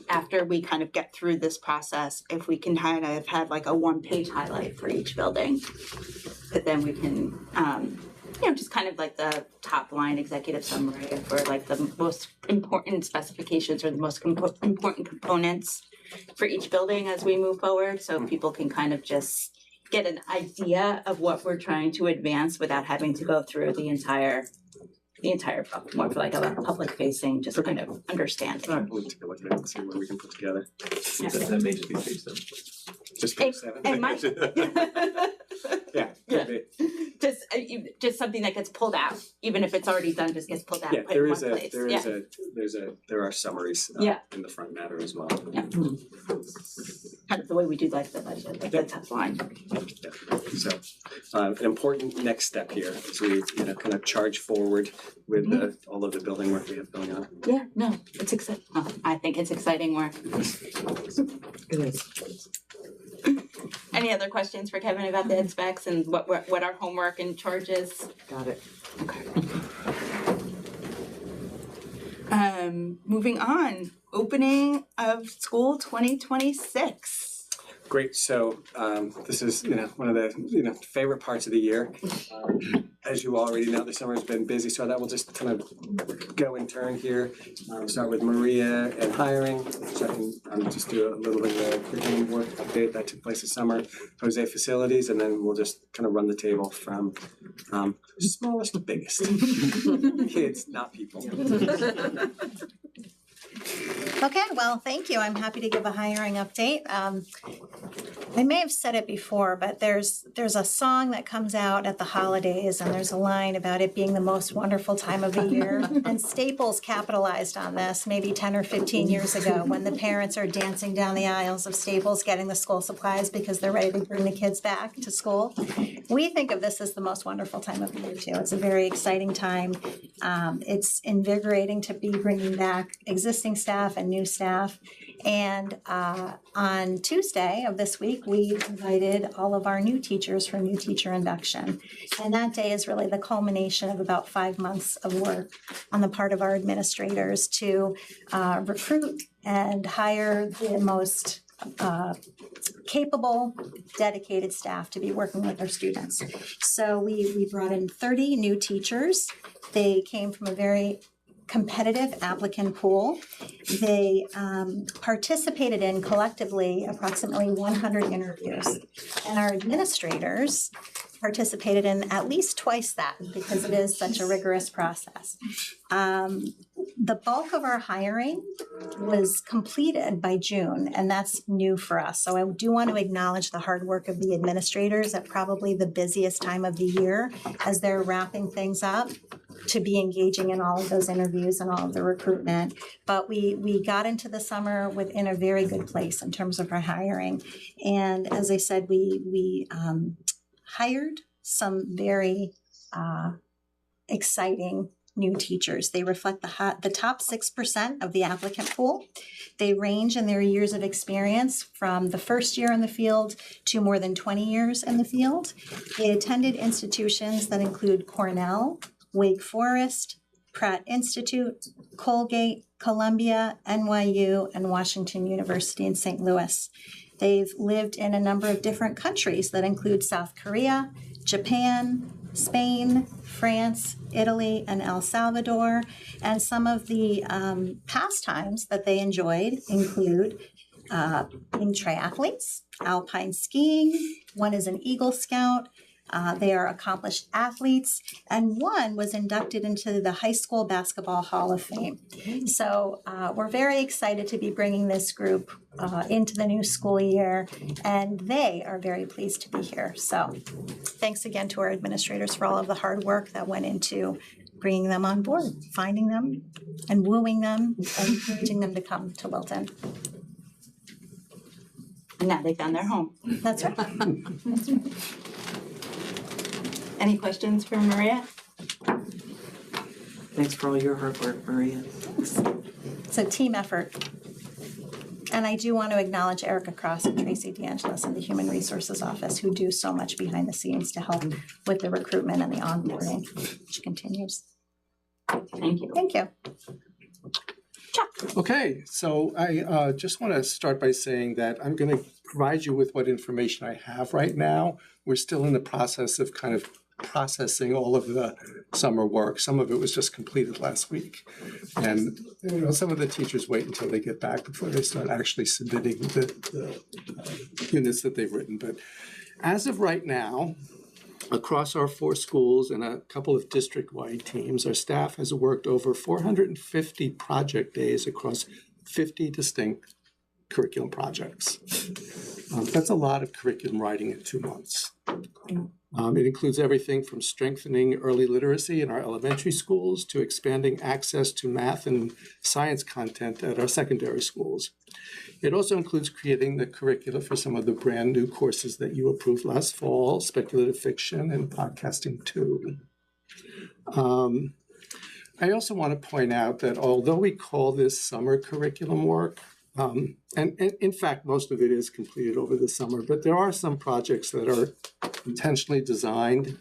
after we kind of get through this process, if we can kind of have like a 1-page highlight for each building. That then we can, just kind of like the top line executive summary for like the most important specifications or the most important components for each building as we move forward, so people can kind of just get an idea of what we're trying to advance without having to go through the entire book, more for like a public facing, just kind of understanding. alright, we'll take a look at it and see what we can put together. That may just be page 7. Just Hey, page 7. and my- Yeah, Yeah. could be. just something that gets pulled out, even if it's already done, just gets pulled out, Yeah, put in there one is place, there are summaries Yeah. in the front matter as well. kind of the way we do like the budget, like the top line. Definitely. So, an important next step here as we, kind of charge forward with all of the building work we have going on. Yeah, no, it's exciting, I think it's exciting work. It is. Any other questions for Kevin about the ed specs and what our homework and charges? Got it. Okay. Moving on, opening of school 2026. Great. So this is, one of the, favorite parts of the year. As you already know, the summer has been busy, so that will just kind of go in turn here. Start with Maria and hiring, so I can just do a little bit of a curriculum work update that took place this summer. Jose facilities, and then we'll just kind of run the table from smallest to biggest. Kids, not people. Okay, well, thank you. I'm happy to give a hiring update. I may have said it before, but there's a song that comes out at the holidays, and there's a line about it being the most wonderful time of the year. And Staples capitalized on this maybe 10 or 15 years ago when the parents are dancing down the aisles of Staples getting the school supplies because they're ready to bring the kids back to school. We think of this as the most wonderful time of the year, too. It's a very exciting time. It's invigorating to be bringing back existing staff and new staff. And on Tuesday of this week, we invited all of our new teachers for new teacher induction. And that day is really the culmination of about 5 months of work on the part of our administrators to recruit and hire the most capable, dedicated staff to be working with our students. So we brought in 30 new teachers. They came from a very competitive applicant pool. They participated in collectively approximately 100 interviews. And our administrators participated in at least twice that because it is such a rigorous process. The bulk of our hiring was completed by June, and that's new for us. So I do want to acknowledge the hard work of the administrators at probably the busiest time of the year as they're wrapping things up to be engaging in all of those interviews and all of the recruitment. But we got into the summer in a very good place in terms of our hiring. And as I said, we hired some very exciting new teachers. They reflect the top 6% of the applicant pool. They range in their years of experience from the first year in the field to more than 20 years in the field. They attended institutions that include Cornell, Wake Forest, Pratt Institute, Colgate, Columbia, NYU, and Washington University in St. Louis. They've lived in a number of different countries that include South Korea, Japan, Spain, France, Italy, and El Salvador. And some of the pastimes that they enjoyed include being triathletes, alpine skiing. One is an Eagle Scout. They are accomplished athletes, and one was inducted into the High School Basketball Hall of Fame. So we're very excited to be bringing this group into the new school year, and they are very pleased to be here. So thanks again to our administrators for all of the hard work that went into bringing them on board, finding them, and wooing them, and encouraging them to come to Wilton. And now they found their home. That's right. Any questions for Maria? Thanks for all your hard work, Maria. It's a team effort. And I do want to acknowledge Erica Cross and Tracy DeAngelis in the Human Resources Office who do so much behind the scenes to help with the recruitment and the onboarding, which continues. Thank you. Thank you. Okay, so I just want to start by saying that I'm going to provide you with what information I have right now. We're still in the process of kind of processing all of the summer work. Some of it was just completed last week. And some of the teachers wait until they get back before they start actually submitting the units that they've written. But as of right now, across our 4 schools and a couple of district-wide teams, our staff has worked over 450 project days across 50 distinct curriculum projects. That's a lot of curriculum writing in 2 months. It includes everything from strengthening early literacy in our elementary schools to expanding access to math and science content at our secondary schools. It also includes creating the curricula for some of the brand new courses that you approved last fall, speculative fiction and podcasting too. I also want to point out that although we call this summer curriculum work, and in fact, most of it is completed over the summer, but there are some projects that are intentionally designed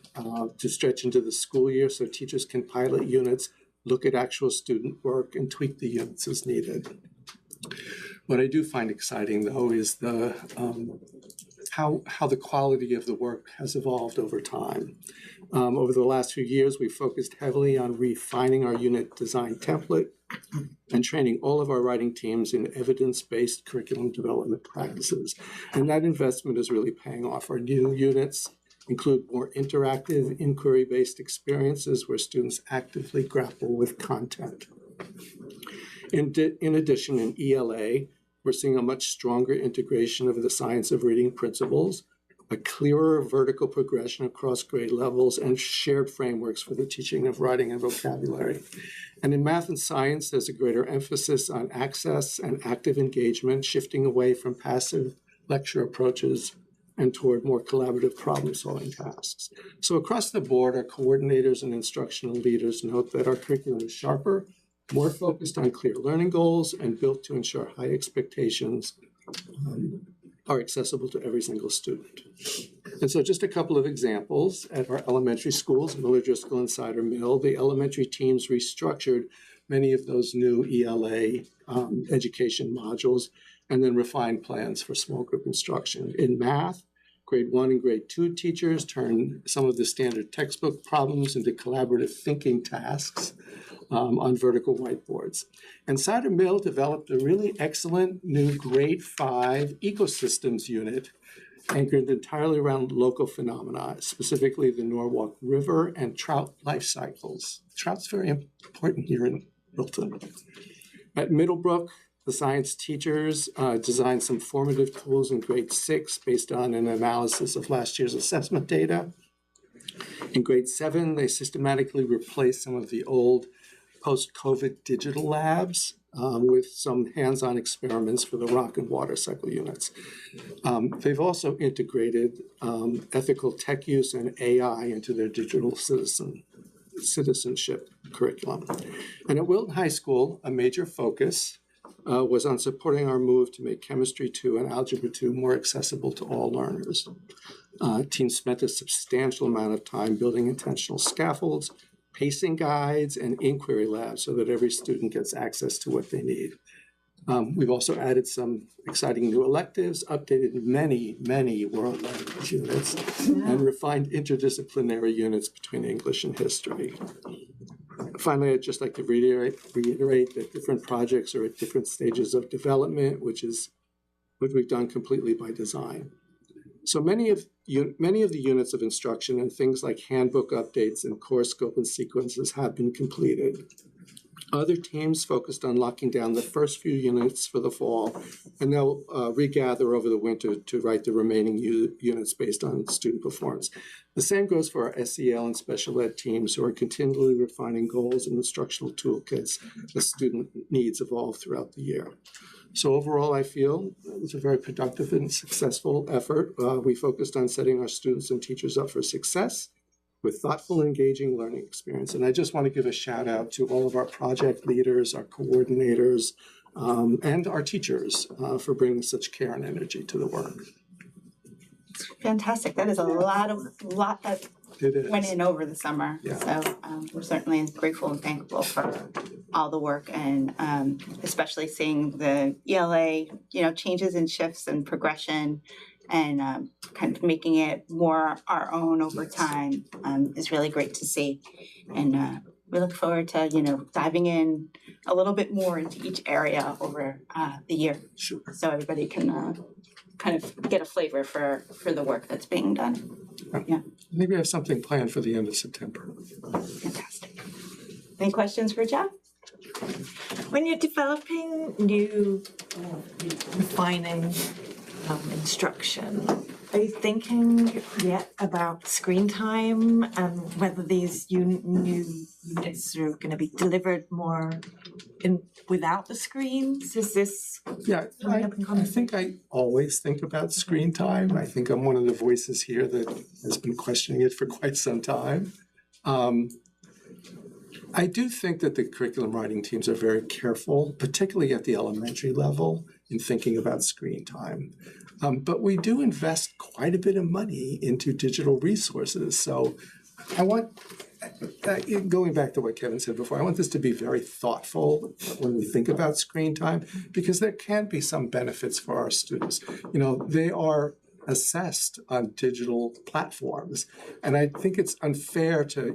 to stretch into the school year so teachers can pilot units, look at actual student work, and tweak the units as needed. What I do find exciting, though, is the how the quality of the work has evolved over time. Over the last few years, we've focused heavily on refining our unit design template and training all of our writing teams in evidence-based curriculum development practices. And that investment is really paying off. Our new units include more interactive, inquiry-based experiences where students actively grapple with content. In addition, in ELA, we're seeing a much stronger integration of the science of reading principles, a clearer vertical progression across grade levels, and shared frameworks for the teaching of writing and vocabulary. And in math and science, there's a greater emphasis on access and active engagement, shifting away from passive lecture approaches and toward more collaborative problem-solving tasks. So across the board, our coordinators and instructional leaders note that our curriculum is sharper, more focused on clear learning goals, and built to ensure high expectations are accessible to every single student. And so just a couple of examples. At our elementary schools, Miller Driscoll and Cider Mill, the elementary teams restructured many of those new ELA education modules and then refined plans for small group instruction. In math, grade 1 and grade 2 teachers turned some of the standard textbook problems into collaborative thinking tasks on vertical whiteboards. And Cider Mill developed a really excellent new grade 5 ecosystems unit anchored entirely around local phenomena, specifically the Norwalk River and trout life cycles. Trout's very important here in Milton. At Middlebrook, the science teachers designed some formative tools in grade 6 based on an analysis of last year's assessment data. In grade 7, they systematically replaced some of the old post-COVID digital labs with some hands-on experiments for the rock and water cycle units. They've also integrated ethical tech use and AI into their digital citizenship curriculum. And at Wilton High School, a major focus was on supporting our move to make Chemistry 2 and Algebra 2 more accessible to all learners. Teams spent a substantial amount of time building intentional scaffolds, pacing guides, and inquiry labs so that every student gets access to what they need. We've also added some exciting new electives, updated many world language units, and refined interdisciplinary units between English and history. Finally, I'd just like to reiterate that different projects are at different stages of development, which is what we've done completely by design. So many of the units of instruction and things like handbook updates and course scope and sequences have been completed. Other teams focused on locking down the first few units for the fall, and they'll regather over the winter to write the remaining units based on student performance. The same goes for our SEL and special ed teams, who are continually refining goals and instructional toolkits as student needs evolve throughout the year. So overall, I feel it was a very productive and successful effort. We focused on setting our students and teachers up for success with thoughtful, engaging learning experience. And I just want to give a shout out to all of our project leaders, our coordinators, and our teachers for bringing such care and energy to the work. Fantastic. That is a lot that It is. went in over the summer. Yeah. So we're certainly grateful and thankful for all the work, and especially seeing the ELA, changes and shifts and progression, and kind of making it more our own over time is really great to see. And we look forward to, diving in a little bit more into each area over the year. Sure. So everybody can kind of get a flavor for the work that's being done. Yeah. Maybe I have something planned for the end of September. Fantastic. Any questions for Jeff? When you're developing new, refining instruction, are you thinking yet about screen time and whether these new units are going to be delivered more without the screens? Is this Yeah, I think I always think about screen time. I think I'm one of the voices here that has been questioning it for quite some time. I do think that the curriculum writing teams are very careful, particularly at the elementary level, in thinking about screen time. But we do invest quite a bit of money into digital resources. So I want, going back to what Kevin said before, I want this to be very thoughtful when we think about screen time, because there can be some benefits for our students. They are assessed on digital platforms. And I think it's unfair to,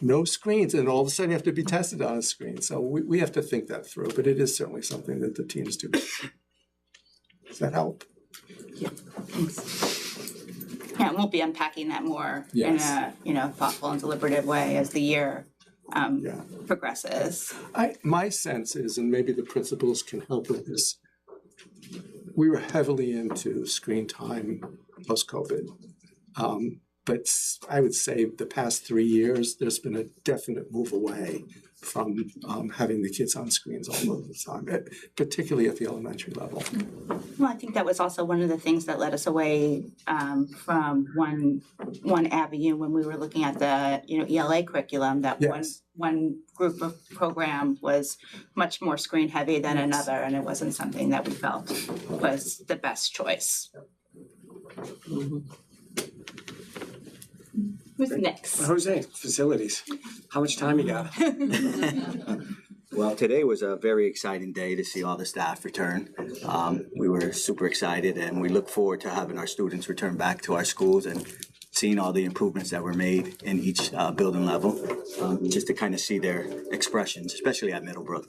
no screens, and all of a sudden you have to be tested on a screen. So we have to think that through, but it is certainly something that the teams do. Does that help? Yeah, and we'll be unpacking that more Yes. in a thoughtful and deliberative way as the year progresses. My sense is, and maybe the principals can help with this, we were heavily into screen time post-COVID. But I would say the past 3 years, there's been a definite move away from having the kids on screens all of the time, particularly at the elementary level. Well, I think that was also one of the things that led us away from one avenue when we were looking at the ELA curriculum. That Yes. one group of program was much more screen heavy than another, and it wasn't something that we felt was the best choice. Who's next? Jose, facilities. How much time you got? Well, today was a very exciting day to see all the staff return. We were super excited, and we look forward to having our students return back to our schools and seeing all the improvements that were made in each building level, just to kind of see their expressions, especially at Middlebrook.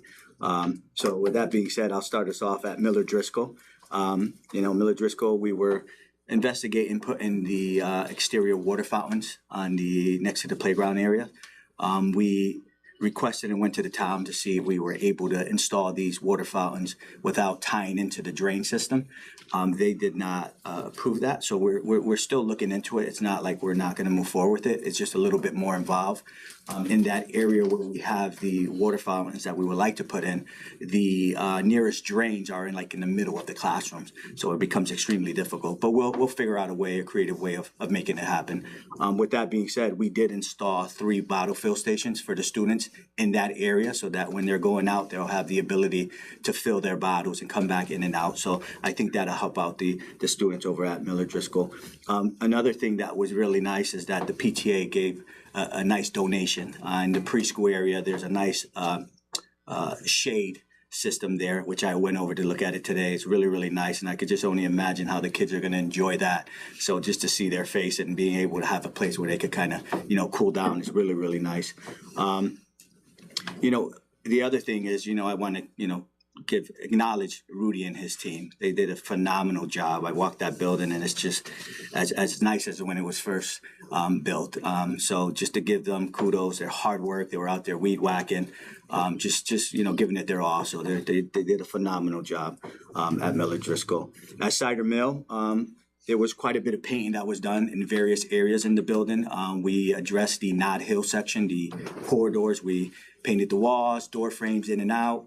So with that being said, I'll start us off at Miller Driscoll. Miller Driscoll, we were investigating putting the exterior water fountains on next to the playground area. We requested and went to the town to see if we were able to install these water fountains without tying into the drain system. They did not approve that, so we're still looking into it. It's not like we're not going to move forward with it. It's just a little bit more involved. In that area where we have the water fountains that we would like to put in, the nearest drains are in the middle of the classrooms, so it becomes extremely difficult. But we'll figure out a creative way of making it happen. With that being said, we did install 3 bottle fill stations for the students in that area, so that when they're going out, they'll have the ability to fill their bottles and come back in and out. So I think that'll help out the students over at Miller Driscoll. Another thing that was really nice is that the PTA gave a nice donation. In the preschool area, there's a nice shade system there, which I went over to look at it today. It's really, really nice, and I could just only imagine how the kids are going to enjoy that. So just to see their face and being able to have a place where they could kind of, cool down is really, really nice. The other thing is, I want to, acknowledge Rudy and his team. They did a phenomenal job. I walked that building, and it's just as nice as when it was first built. So just to give them kudos, their hard work. They were out there weed whacking, just giving it their all. So they did a phenomenal job at Miller Driscoll. At Cider Mill, there was quite a bit of painting that was done in various areas in the building. We addressed the Nod Hill section, the corridors. We painted the walls, door frames in and out.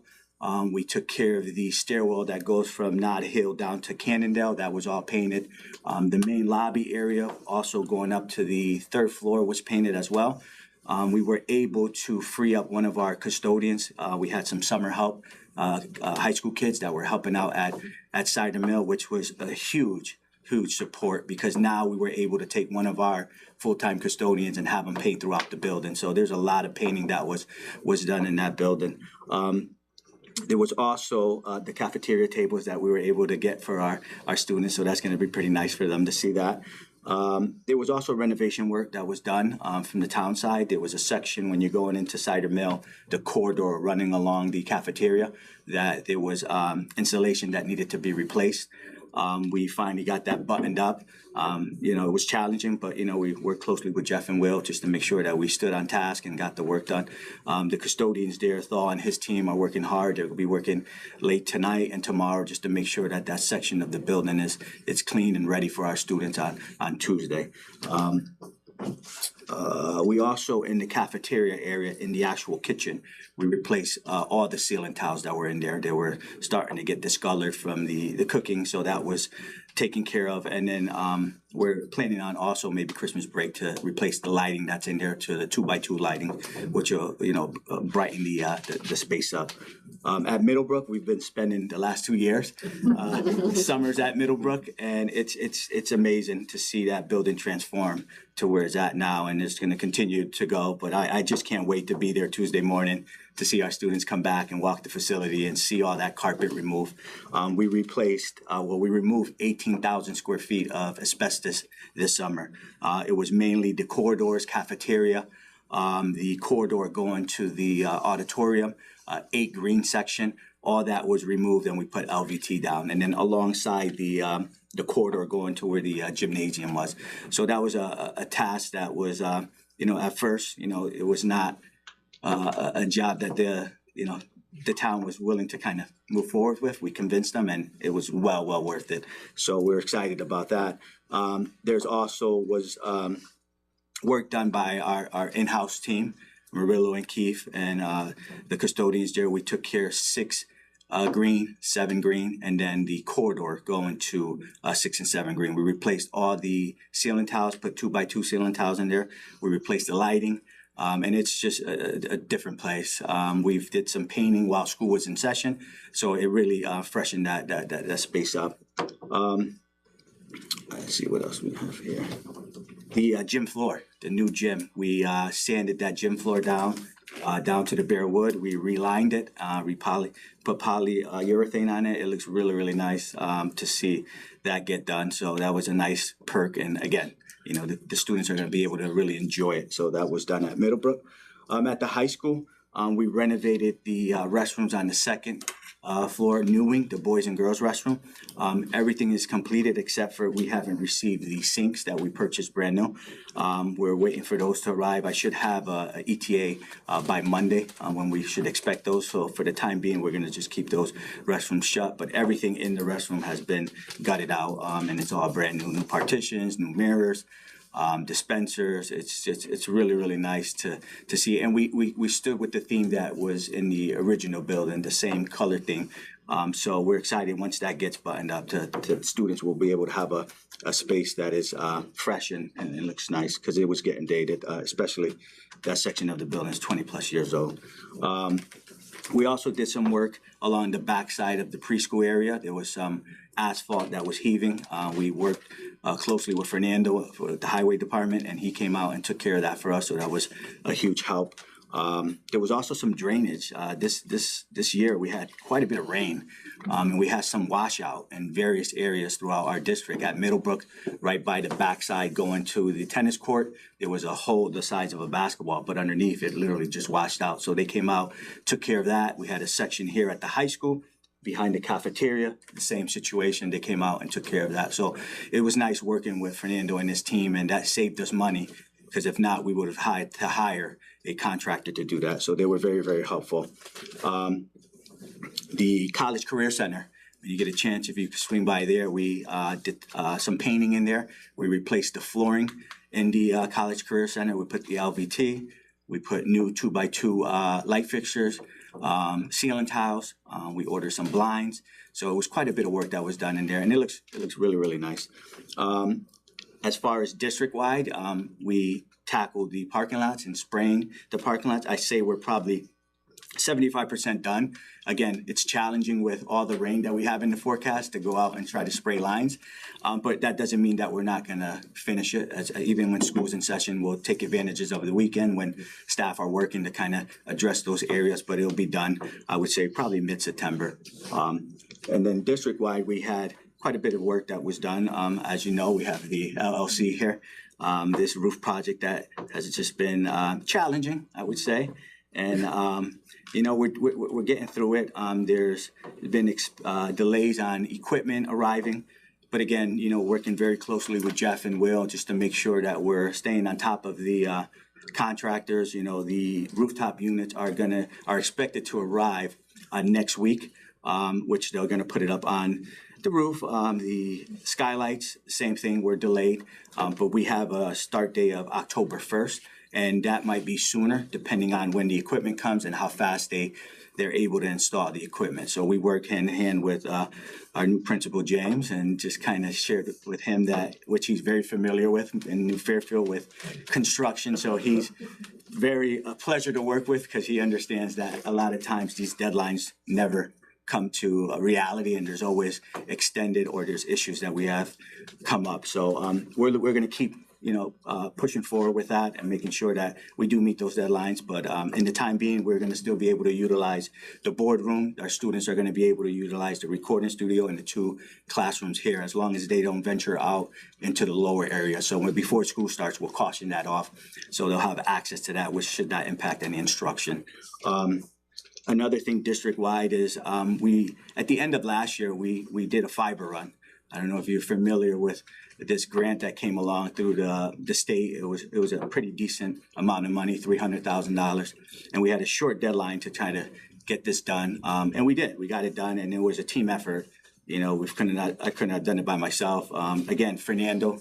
We took care of the stairwell that goes from Nod Hill down to Cannondale. That was all painted. The main lobby area, also going up to the 3rd floor, was painted as well. We were able to free up one of our custodians. We had some summer help, high school kids that were helping out at Cider Mill, which was a huge support, because now we were able to take one of our full-time custodians and have them paint throughout the building. So there's a lot of painting that was done in that building. There was also the cafeteria tables that we were able to get for our students, so that's going to be pretty nice for them to see that. There was also renovation work that was done from the town side. There was a section when you're going into Cider Mill, the corridor running along the cafeteria, that there was insulation that needed to be replaced. We finally got that buttoned up. It was challenging, but, we worked closely with Jeff and Will just to make sure that we stood on task and got the work done. The custodians there, Thaw and his team, are working hard. They'll be working late tonight and tomorrow just to make sure that that section of the building is clean and ready for our students on Tuesday. We also, in the cafeteria area, in the actual kitchen, we replaced all the ceiling tiles that were in there. They were starting to get discolored from the cooking, so that was taken care of. And then we're planning on also maybe Christmas break to replace the lighting that's in there to the 2x2 lighting, which will brighten the space up. At Middlebrook, we've been spending the last 2 years summers at Middlebrook, and it's amazing to see that building transform to where it's at now, and it's gonna continue to go. But I just can't wait to be there Tuesday morning to see our students come back and walk the facility and see all that carpet removed. We removed 18,000 square feet of asbestos this summer. It was mainly the corridors, cafeteria, the corridor going to the auditorium, 8 green section. All that was removed, and we put LVT down. And then alongside the corridor going to where the gymnasium was. So that was a task that was, at first, it was not a job that the town was willing to kind of move forward with. We convinced them, and it was well worth it. So we're excited about that. There's also was work done by our in-house team, Murillo and Keefe, and the custodians there. We took care of 6 green, 7 green, and then the corridor going to 6 and 7 green. We replaced all the ceiling tiles, put 2x2 ceiling tiles in there. We replaced the lighting, and it's just a different place. We've did some painting while school was in session, so it really freshened that space up. Let's see what else we have here. The gym floor, the new gym. We sanded that gym floor down to the bare wood. We relined it, put polyurethane on it. It looks really nice to see that get done. So that was a nice perk. And again, the students are going to be able to really enjoy it. So that was done at Middlebrook. At the high school, we renovated the restrooms on the second floor, new wing, the boys and girls restroom. Everything is completed except for we haven't received the sinks that we purchased brand new. We're waiting for those to arrive. I should have a ETA by Monday when we should expect those. So for the time being, we're gonna just keep those restrooms shut. But everything in the restroom has been gutted out, and it's all brand new partitions, new mirrors. Dispensers. It's really nice to see. And we stood with the theme that was in the original building, the same color theme. So we're excited once that gets buttoned up to students will be able to have a space that is fresh and looks nice, because it was getting dated, especially that section of the building is 20+ years old. We also did some work along the backside of the preschool area. There was some asphalt that was heaving. We worked closely with Fernando for the highway department, and he came out and took care of that for us. So that was a huge help. There was also some drainage. This year we had quite a bit of rain, and we had some washout in various areas throughout our district. At Middlebrook, right by the backside going to the tennis court, there was a hole the size of a basketball, but underneath it literally just washed out. So they came out, took care of that. We had a section here at the high school behind the cafeteria, the same situation. They came out and took care of that. So it was nice working with Fernando and his team, and that saved us money, because if not, we would have had to hire a contractor to do that. So they were very helpful. The College Career Center, when you get a chance, if you could swing by there, we did some painting in there. We replaced the flooring in the College Career Center. We put the LVT. We put new 2x2 light fixtures, ceiling tiles. We ordered some blinds. So it was quite a bit of work that was done in there, and it looks really nice. As far as district-wide, we tackled the parking lots and spraying the parking lots. I say we're probably 75% done. Again, it's challenging with all the rain that we have in the forecast to go out and try to spray lines. But that doesn't mean that we're not gonna finish it. Even when school's in session, we'll take advantages of the weekend when staff are working to kind of address those areas, but it'll be done, I would say, probably mid-September. And then district-wide, we had quite a bit of work that was done. As you know, we have the LLC here. This roof project that has just been challenging, I would say. And we're getting through it. There's been delays on equipment arriving, but again, working very closely with Jeff and Will just to make sure that we're staying on top of the contractors. The rooftop units are expected to arrive next week, which they're gonna put it up on the roof. The skylights, same thing, were delayed, but we have a start date of October 1st. And that might be sooner, depending on when the equipment comes and how fast they're able to install the equipment. So we work hand in hand with our new principal, James, and just kind of shared with him that, which he's very familiar with in New Fairfield with construction. So he's a pleasure to work with, because he understands that a lot of times these deadlines never come to a reality, and there's always extended or there's issues that we have come up. So we're gonna keep pushing forward with that and making sure that we do meet those deadlines. But in the time being, we're gonna still be able to utilize the boardroom. Our students are gonna be able to utilize the recording studio and the 2 classrooms here, as long as they don't venture out into the lower area. So before school starts, we'll caution that off. So they'll have access to that, which should not impact any instruction. Another thing district-wide is we, at the end of last year, we did a fiber run. I don't know if you're familiar with this grant that came along through the state. It was a pretty decent amount of money, $300,000, and we had a short deadline to try to get this done. And we did. We got it done, and it was a team effort. I couldn't have done it by myself. Again, Fernando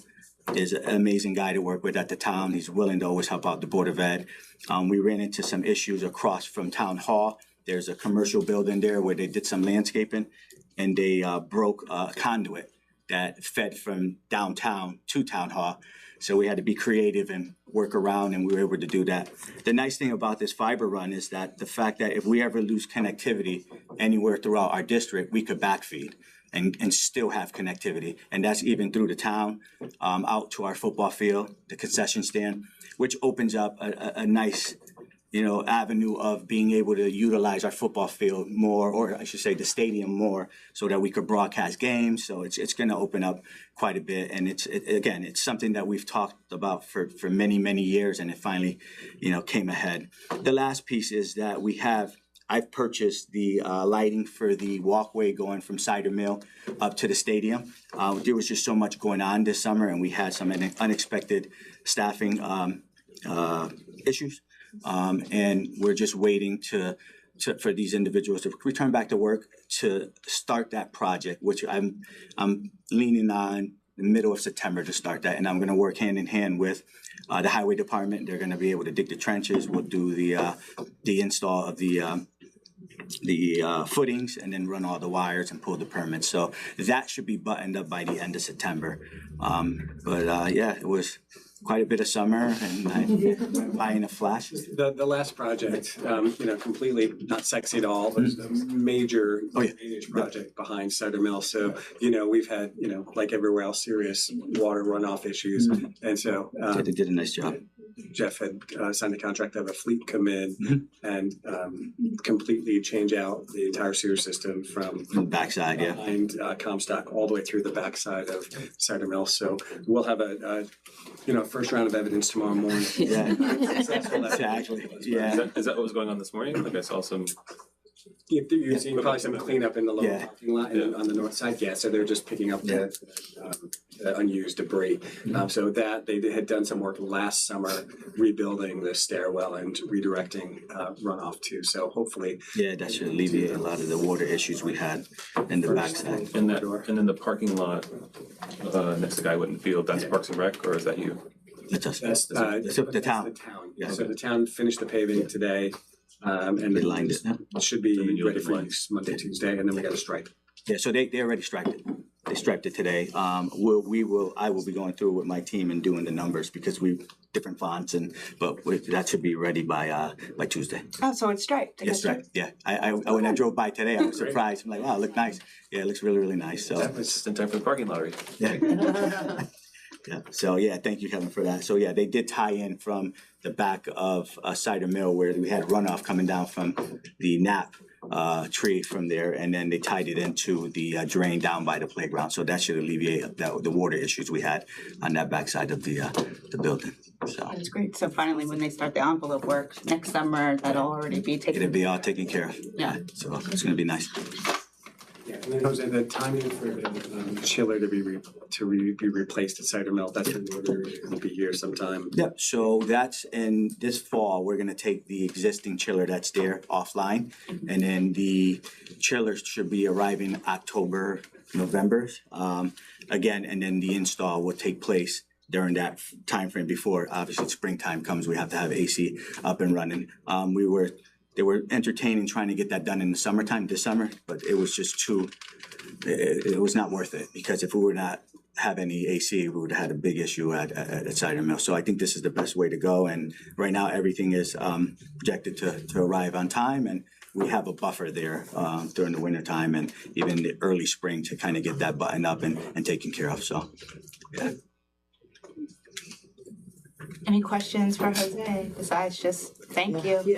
is an amazing guy to work with at the town. He's willing to always help out the Board of Ed. We ran into some issues across from Town Hall. There's a commercial building there where they did some landscaping, and they broke a conduit that fed from downtown to Town Hall. So we had to be creative and work around, and we were able to do that. The nice thing about this fiber run is that the fact that if we ever lose connectivity anywhere throughout our district, we could backfeed and still have connectivity. And that's even through the town, out to our football field, the concession stand, which opens up a nice avenue of being able to utilize our football field more, or I should say the stadium more, so that we could broadcast games. So it's going to open up quite a bit. And it's something that we've talked about for many, many years, and it finally, came ahead. The last piece is that I've purchased the lighting for the walkway going from Cider Mill up to the stadium. There was just so much going on this summer, and we had some unexpected staffing issues. And we're just waiting for these individuals to return back to work to start that project, which I'm leaning on the middle of September to start that. And I'm gonna work hand in hand with the highway department. They're gonna be able to dig the trenches. We'll do the install of the footings, and then run all the wires and pull the permits. So that should be buttoned up by the end of September. It was quite a bit of summer, and I went by in a flash. The last project, completely not sexy at all, but it's a major drainage project behind Cider Mill. So, we've had, like everywhere else, serious water runoff issues. And so They did a nice job. Jeff had signed a contract to have a fleet come in and completely change out the entire sewer system from the backside, behind Comstock all the way through the backside of Cider Mill. So we'll have a first round of evidence tomorrow morning. Yeah. Exactly. Yeah. Is that what was going on this morning? Like I saw some. You're seeing probably some cleanup in the lower parking lot and on the north side. Yeah, so they're just picking up the unused debris. So that they had done some work last summer rebuilding the stairwell and redirecting runoff too. So hopefully, that should alleviate a lot of the water issues we had in the backside. And then the parking lot next to Guy Witten Field. That's Parks and Rec, or is that you? That's us. That's the town. the town. Yeah. So the town finished the paving today. And They lined it. it should be ready for use Monday, Tuesday, and then we got a stripe. Yeah, so they already striped it. They striped it today. I will be going through with my team and doing the numbers, because different fonts, that should be ready by Tuesday. Oh, so it's striped. Yeah, striped. Yeah, I when I drove by today, I was surprised. I'm like, wow, it looked nice. Yeah, it looks really, really nice. So It's just in time for the parking lottery. yeah. Yeah. So thank you, Kevin, for that. So they did tie in from the back of Cider Mill, where we had runoff coming down from the nap tree from there, and then they tied it into the drain down by the playground. So that should alleviate the water issues we had on that backside of the building. So That's great. So finally, when they start the envelope work next summer, that'll already be taken. it'll be all taken care of. Yeah. So it's gonna be nice. Yeah, and then Jose, the timing for the chiller to be replaced at Cider Mill, that's in order, it'll be here sometime. Yep, so that's in this fall, we're gonna take the existing chiller that's there offline. And then the chillers should be arriving October, November. Again, and then the install will take place during that timeframe before, obviously, springtime comes, we have to have AC up and running. They were entertaining trying to get that done in the summertime, this summer, but it was just it was not worth it, because if we were not have any AC, we would have had a big issue at Cider Mill. So I think this is the best way to go, and right now everything is projected to arrive on time, and we have a buffer there during the winter time and even the early spring to kind of get that buttoned up and taken care of. So, yeah. Any questions for Jose besides just thank you?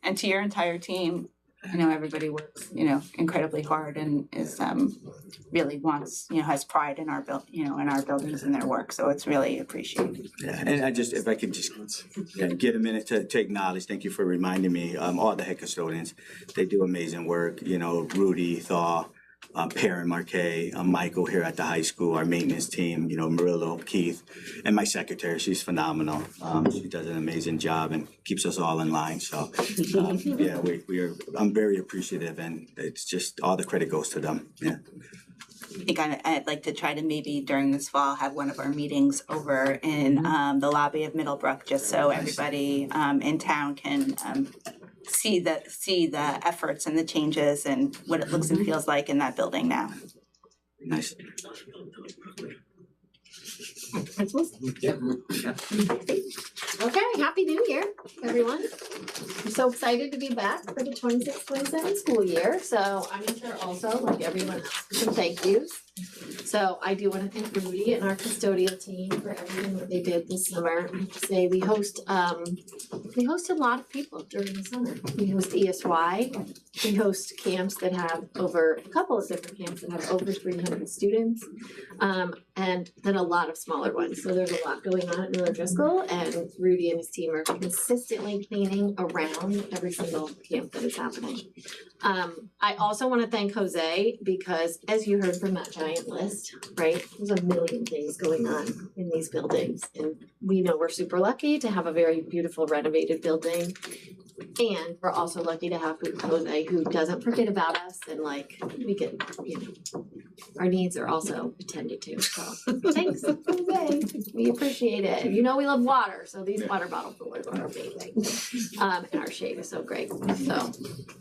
And to your entire team, I know everybody works, incredibly hard and is really wants, has pride in our in our buildings and their work. So it's really appreciated. Yeah, and if I could just get a minute to acknowledge, thank you for reminding me, all the head custodians, they do amazing work. Rudy, Thaw, Perrin, Marquet, Michael here at the high school, our maintenance team, Murillo, Keith, and my secretary, she's phenomenal. She does an amazing job and keeps us all in line. So, yeah, I'm very appreciative, and it's just all the credit goes to them. Yeah. I think I'd like to try to maybe during this fall have one of our meetings over in the lobby of Middlebrook, just so everybody in town can see the efforts and the changes and what it looks and feels like in that building now. Nice. Okay, Happy New Year, everyone. I'm so excited to be back for the 26-27 school year. So I'm going to also, like everyone else, some thank yous. So I do want to thank Rudy and our custodial team for everything that they did this summer. I have to say we host a lot of people during the summer. We host ESY. We host camps that have a couple of different camps that have over 300 students, and then a lot of smaller ones. So there's a lot going on at Miller Driscoll, and Rudy and his team are consistently cleaning around every single camp that is happening. I also want to thank Jose because, as you heard from that giant list, right, there's a million things going on in these buildings, and we know we're super lucky to have a very beautiful renovated building. And we're also lucky to have Jose, who doesn't forget about us, and we get, our needs are also attended to. So thanks, Jose. We appreciate it. We love water, so these water bottle coolers are amazing. And our shade is so great. So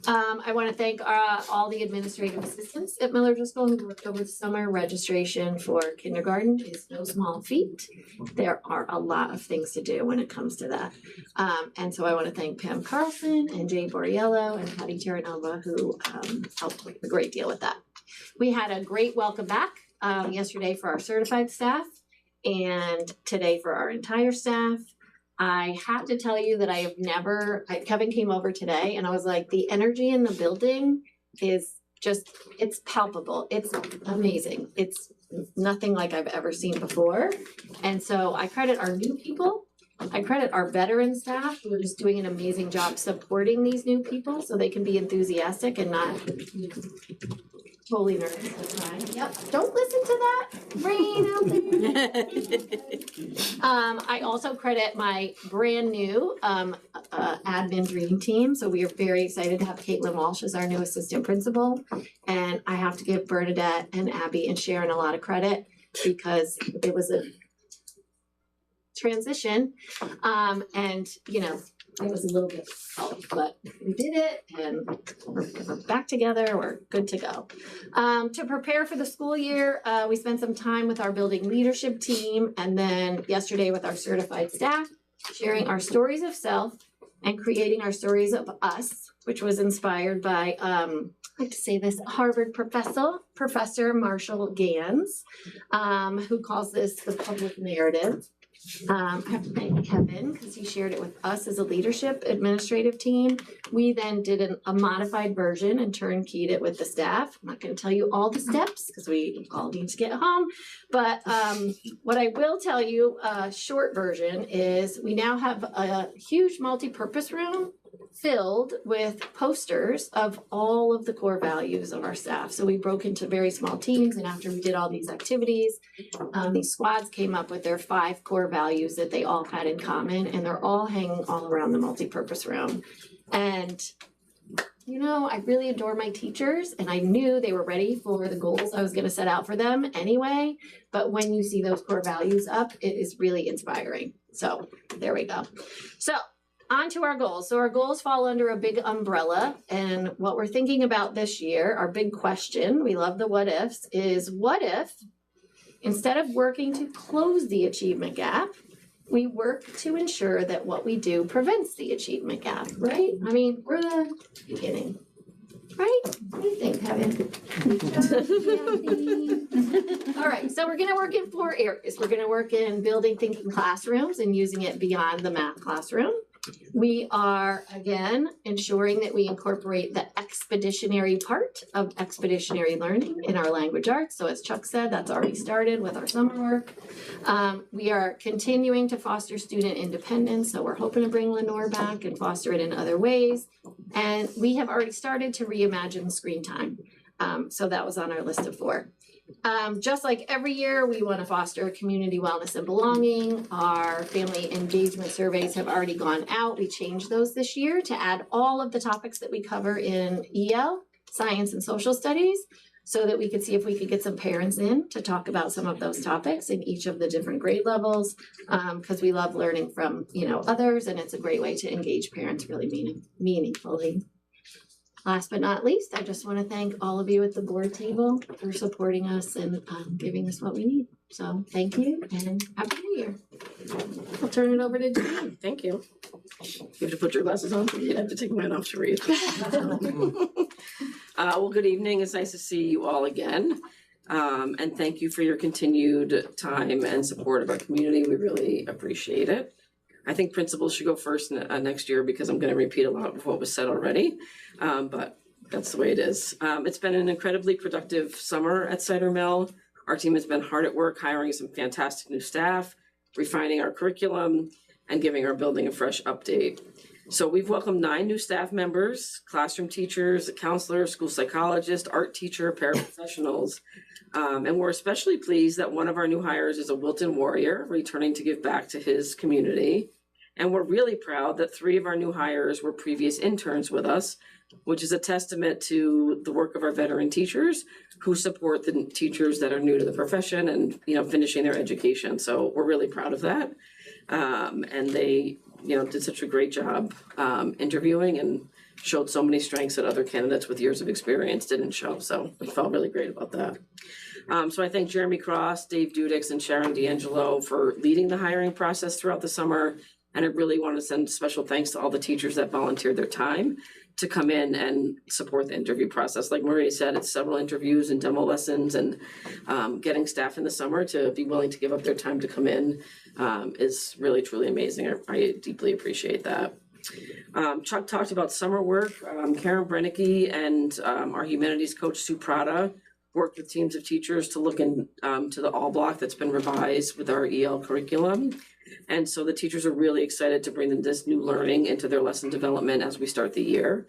I want to thank all the administrative assistants at Miller Driscoll who worked over the summer. Registration for kindergarten is no small feat. There are a lot of things to do when it comes to that. And so I want to thank Pam Carlson and Jay Borriello and Patty Terranova who helped a great deal with that. We had a great welcome back yesterday for our certified staff and today for our entire staff. I have to tell you that I have never, Kevin came over today and I was like, the energy in the building is just, it's palpable. It's amazing. It's nothing like I've ever seen before. And so I credit our new people. I credit our veteran staff who are just doing an amazing job supporting these new people so they can be enthusiastic and not totally nervous all the time. Yep, don't listen to that rain out there. I also credit my brand new admin dream team. So we are very excited to have Caitlin Walsh as our new assistant principal. And I have to give Bernadette and Abby and Sharon a lot of credit because it was a transition and it was a little bit difficult, but we did it and we're back together. We're good to go. To prepare for the school year, we spent some time with our building leadership team and then yesterday with our certified staff, sharing our stories of self and creating our stories of us, which was inspired by, I like to say this, Harvard Professor Marshall Gans, who calls this the public narrative. I have to thank Kevin because he shared it with us as a leadership administrative team. We then did a modified version and turnkeyed it with the staff. I'm not going to tell you all the steps because we all need to get home. But what I will tell you, short version, is we now have a huge multi-purpose room filled with posters of all of the core values of our staff. So we broke into very small teams, and after we did all these activities, these squads came up with their 5 core values that they all had in common, and they're all hanging all around the multi-purpose room. And I really adore my teachers, and I knew they were ready for the goals I was going to set out for them anyway. But when you see those core values up, it is really inspiring. So there we go. So on to our goals. So our goals fall under a big umbrella, and what we're thinking about this year, our big question, we love the what ifs, is what if instead of working to close the achievement gap, we work to ensure that what we do prevents the achievement gap, right? I mean, we're the beginning, right? What do you think, Kevin? All right, so we're gonna work in 4 areas. We're gonna work in building thinking classrooms and using it beyond the math classroom. We are, again, ensuring that we incorporate the expeditionary part of expeditionary learning in our language arts. So as Chuck said, that's already started with our summer work. We are continuing to foster student independence. So we're hoping to bring Lenore back and foster it in other ways. And we have already started to reimagine screen time. So that was on our list of 4. Just like every year, we want to foster community wellness and belonging. Our family engagement surveys have already gone out. We changed those this year to add all of the topics that we cover in EL, science and social studies, so that we could see if we could get some parents in to talk about some of those topics in each of the different grade levels, because we love learning from, others, and it's a great way to engage parents really meaningfully. Last but not least, I just want to thank all of you at the board table for supporting us and giving us what we need. So thank you and Happy New Year. I'll turn it over to Jean. Thank you. You have to put your glasses on, so you have to take mine off to read. Well, good evening. It's nice to see you all again. And thank you for your continued time and support of our community. We really appreciate it. I think principals should go first next year because I'm going to repeat a lot of what was said already, but that's the way it is. It's been an incredibly productive summer at Cider Mill. Our team has been hard at work hiring some fantastic new staff, refining our curriculum, and giving our building a fresh update. So we've welcomed 9 new staff members, classroom teachers, a counselor, school psychologist, art teacher, paraprofessionals. And we're especially pleased that one of our new hires is a Wilton warrior returning to give back to his community. And we're really proud that 3 of our new hires were previous interns with us, which is a testament to the work of our veteran teachers who support the teachers that are new to the profession and, finishing their education. So we're really proud of that. And they, did such a great job interviewing and showed so many strengths that other candidates with years of experience didn't show. So we felt really great about that. So I thank Jeremy Cross, Dave Dudix, and Sharon D'Angelo for leading the hiring process throughout the summer. And I really want to send special thanks to all the teachers that volunteered their time to come in and support the interview process. Like Maria said, it's several interviews and demo lessons, and getting staff in the summer to be willing to give up their time to come in is really, truly amazing. I deeply appreciate that. Chuck talked about summer work. Karen Brennicke and our humanities coach, Sue Prada, worked with teams of teachers to look in to the all block that's been revised with our EL curriculum. And so the teachers are really excited to bring this new learning into their lesson development as we start the year.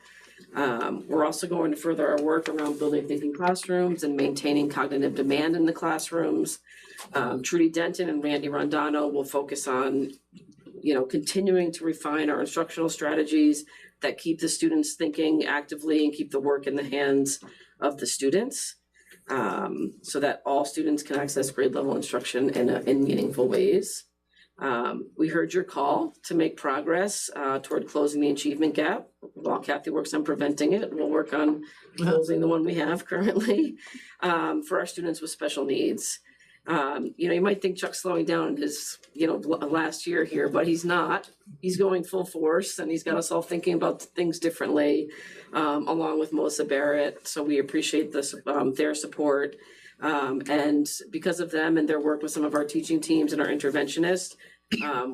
We're also going to further our work around building thinking classrooms and maintaining cognitive demand in the classrooms. Trudy Denton and Randy Rondano will focus on, continuing to refine our instructional strategies that keep the students thinking actively and keep the work in the hands of the students, so that all students can access grade level instruction in meaningful ways. We heard your call to make progress toward closing the achievement gap. While Kathy works on preventing it, we'll work on closing the one we have currently for our students with special needs. You might think Chuck's slowing down his, last year here, but he's not. He's going full force, and he's got us all thinking about things differently, along with Melissa Barrett. So we appreciate their support. And because of them and their work with some of our teaching teams and our interventionists,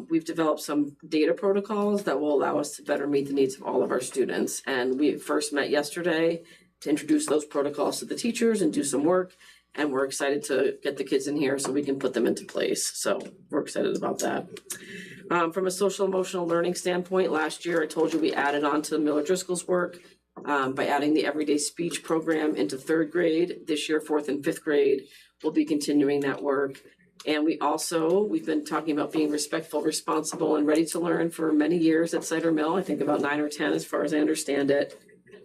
we've developed some data protocols that will allow us to better meet the needs of all of our students. And we first met yesterday to introduce those protocols to the teachers and do some work. And we're excited to get the kids in here so we can put them into place. So we're excited about that. From a social emotional learning standpoint, last year I told you we added on to Miller Driscoll's work by adding the everyday speech program into 3rd grade. This year, 4th and 5th grade, we'll be continuing that work. And we've been talking about being respectful, responsible, and ready to learn for many years at Cider Mill. I think about 9 or 10 as far as I understand it.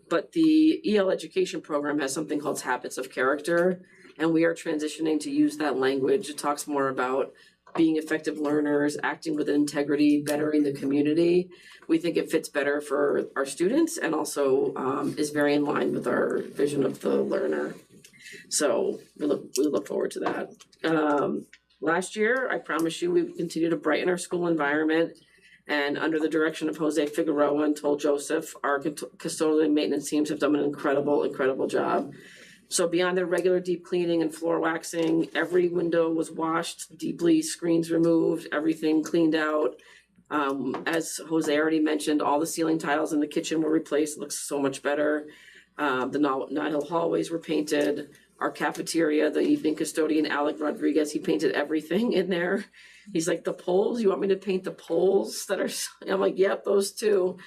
But the EL education program has something called Habits of Character. And we are transitioning to use that language. It talks more about being effective learners, acting with integrity, bettering the community. We think it fits better for our students and also is very in line with our vision of the learner. So we look forward to that. Last year, I promised you we would continue to brighten our school environment. And under the direction of Jose Figueroa and Toll Joseph, our custodial and maintenance teams have done an incredible job. So beyond their regular deep cleaning and floor waxing, every window was washed deeply, screens removed, everything cleaned out. As Jose already mentioned, all the ceiling tiles in the kitchen were replaced, looks so much better. The Knott Hill hallways were painted. Our cafeteria, the evening custodian, Alec Rodriguez, he painted everything in there. He's like, the poles, you want me to paint the poles that are, I'm like, yep, those too.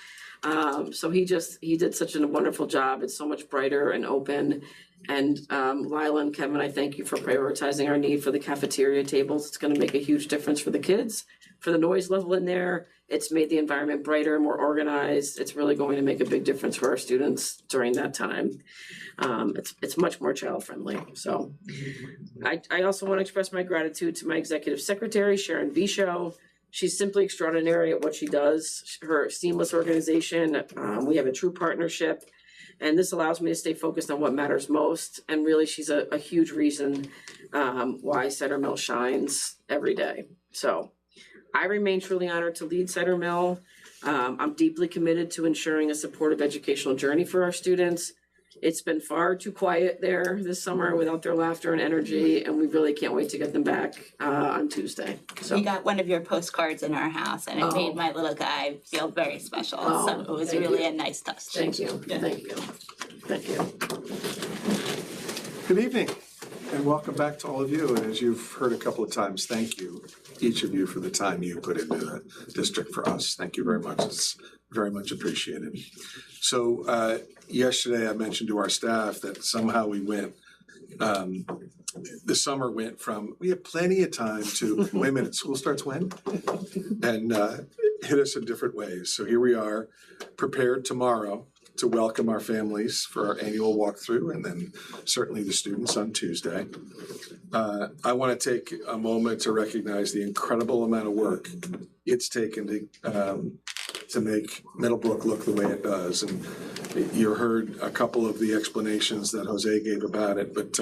So he did such a wonderful job. It's so much brighter and open. And Lila and Kevin, I thank you for prioritizing our need for the cafeteria tables. It's gonna make a huge difference for the kids, for the noise level in there. It's made the environment brighter, more organized. It's really going to make a big difference for our students during that time. It's much more child friendly. So I also want to express my gratitude to my executive secretary, Sharon Visho. She's simply extraordinary at what she does. Her seamless organization, we have a true partnership, and this allows me to stay focused on what matters most. And really, she's a huge reason why Cider Mill shines every day. So I remain truly honored to lead Cider Mill. I'm deeply committed to ensuring a supportive educational journey for our students. It's been far too quiet there this summer without their laughter and energy, and we really can't wait to get them back on Tuesday. So We got one of your postcards in our house and it made my little guy feel very special. So it was really a nice touch. Thank you, thank you, thank you. Good evening, and welcome back to all of you. And as you've heard a couple of times, thank you, each of you, for the time you put into the district for us. Thank you very much. It's very much appreciated. So yesterday I mentioned to our staff that somehow we went, the summer went from, we have plenty of time to, wait a minute, school starts when? And hit us in different ways. So here we are, prepared tomorrow to welcome our families for our annual walkthrough, and then certainly the students on Tuesday. I want to take a moment to recognize the incredible amount of work it's taken to make Middlebrook look the way it does. And you heard a couple of the explanations that Jose gave about it, but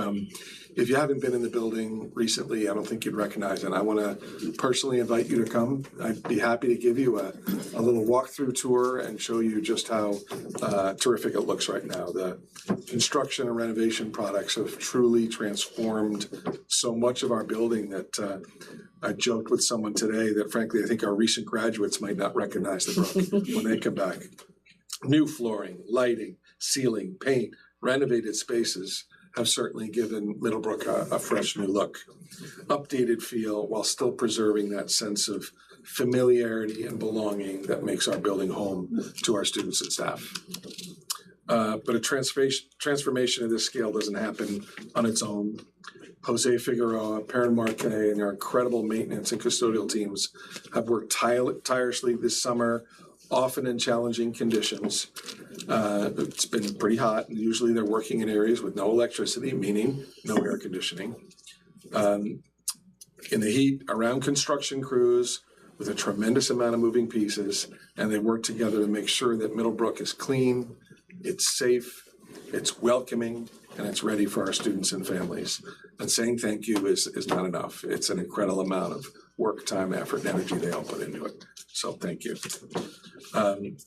if you haven't been in the building recently, I don't think you'd recognize it. I want to personally invite you to come. I'd be happy to give you a little walkthrough tour and show you just how terrific it looks right now. The construction and renovation products have truly transformed so much of our building that I joked with someone today that frankly, I think our recent graduates might not recognize the Brook when they come back. New flooring, lighting, ceiling, paint, renovated spaces have certainly given Middlebrook a fresh new look. Updated feel while still preserving that sense of familiarity and belonging that makes our building home to our students and staff. But a transformation of this scale doesn't happen on its own. Jose Figueroa, Perrin Marquet, and our incredible maintenance and custodial teams have worked tirelessly this summer, often in challenging conditions. It's been pretty hot, and usually they're working in areas with no electricity, meaning no air conditioning. In the heat, around construction crews, with a tremendous amount of moving pieces, and they work together to make sure that Middlebrook is clean, it's safe, it's welcoming, and it's ready for our students and families. And saying thank you is not enough. It's an incredible amount of work, time, effort, and energy they all put into it. So thank you.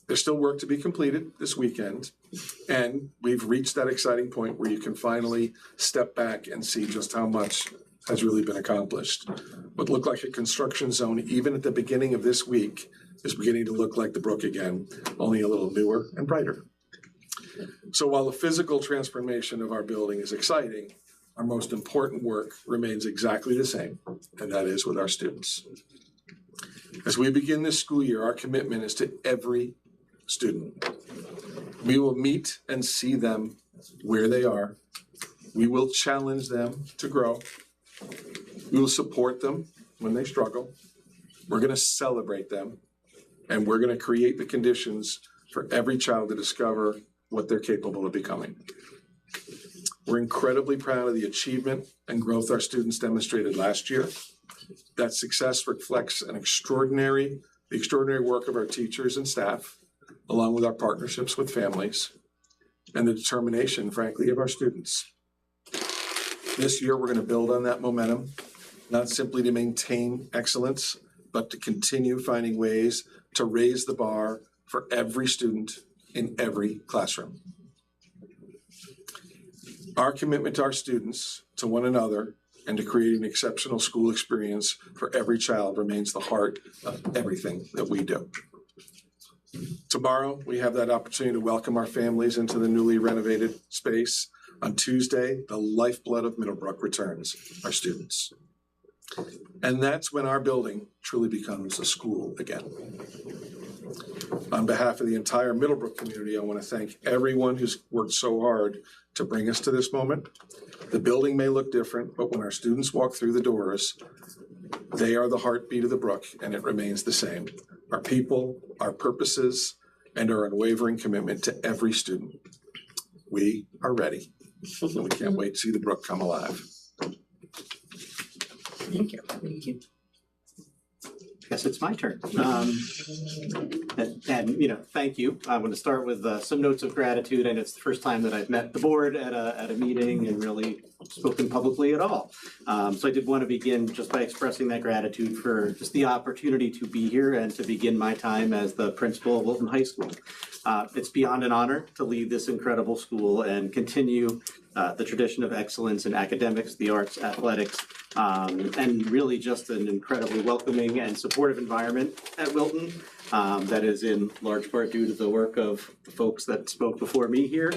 There's still work to be completed this weekend, and we've reached that exciting point where you can finally step back and see just how much has really been accomplished. What looked like a construction zone, even at the beginning of this week, is beginning to look like the Brook again, only a little newer and brighter. So while the physical transformation of our building is exciting, our most important work remains exactly the same, and that is with our students. As we begin this school year, our commitment is to every student. We will meet and see them where they are. We will challenge them to grow. We will support them when they struggle. We're going to celebrate them, and we're going to create the conditions for every child to discover what they're capable of becoming. We're incredibly proud of the achievement and growth our students demonstrated last year. That success reflects the extraordinary work of our teachers and staff, along with our partnerships with families, and the determination, frankly, of our students. This year, we're going to build on that momentum. not simply to maintain excellence, but to continue finding ways to raise the bar for every student in every classroom. Our commitment to our students, to one another, and to creating an exceptional school experience for every child remains the heart of everything that we do. Tomorrow, we have that opportunity to welcome our families into the newly renovated space. On Tuesday, the lifeblood of Middlebrook returns, our students. And that's when our building truly becomes a school again. On behalf of the entire Middlebrook community, I want to thank everyone who's worked so hard to bring us to this moment. The building may look different, but when our students walk through the doors, they are the heartbeat of the Brook, and it remains the same. Our people, our purposes, and our unwavering commitment to every student. We are ready, and we can't wait to see the Brook come alive. Thank you. Guess it's my turn. And you know, thank you. I'm going to start with some notes of gratitude, and it's the first time that I've met the board at a meeting and really spoken publicly at all. So I did want to begin just by expressing that gratitude for just the opportunity to be here and to begin my time as the principal of Wilton High School. It's beyond an honor to lead this incredible school and continue the tradition of excellence in academics, the arts, athletics, and really just an incredibly welcoming and supportive environment at Wilton that is in large part due to the work of the folks that spoke before me here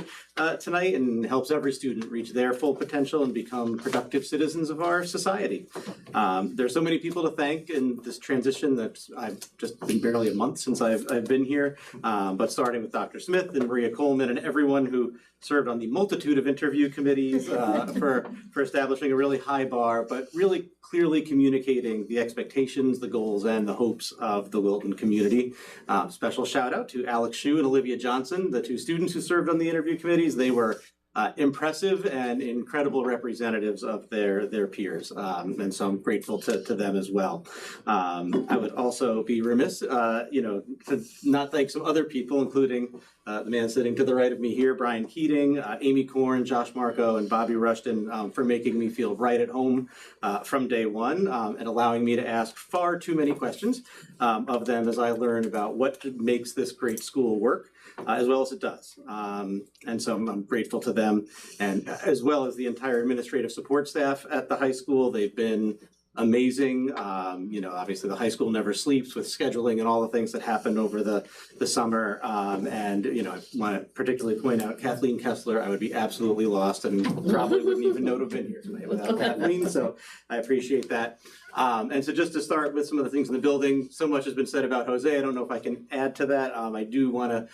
tonight, and helps every student reach their full potential and become productive citizens of our society. There's so many people to thank in this transition that I've just been barely a month since I've been here, but starting with Dr. Smith and Maria Coleman and everyone who served on the multitude of interview committees for establishing a really high bar, but really clearly communicating the expectations, the goals, and the hopes of the Wilton community. Special shout out to Alex Shue and Olivia Johnson, the two students who served on the interview committees. They were impressive and incredible representatives of their peers, and so I'm grateful to them as well. I would also be remiss, to not thank some other people, including the man sitting to the right of me here, Brian Keating, Amy Korn, Josh Marco, and Bobby Rushton, for making me feel right at home from day one, and allowing me to ask far too many questions of them as I learn about what makes this great school work. As well as it does. And so I'm grateful to them, and as well as the entire administrative support staff at the high school. They've been amazing. Obviously the high school never sleeps with scheduling and all the things that happen over the summer. I want to particularly point out Kathleen Kessler. I would be absolutely lost and probably wouldn't even know to have been here tonight without Kathleen. So I appreciate that. And so just to start with some of the things in the building, so much has been said about Jose. I don't know if I can add to that. I do want to,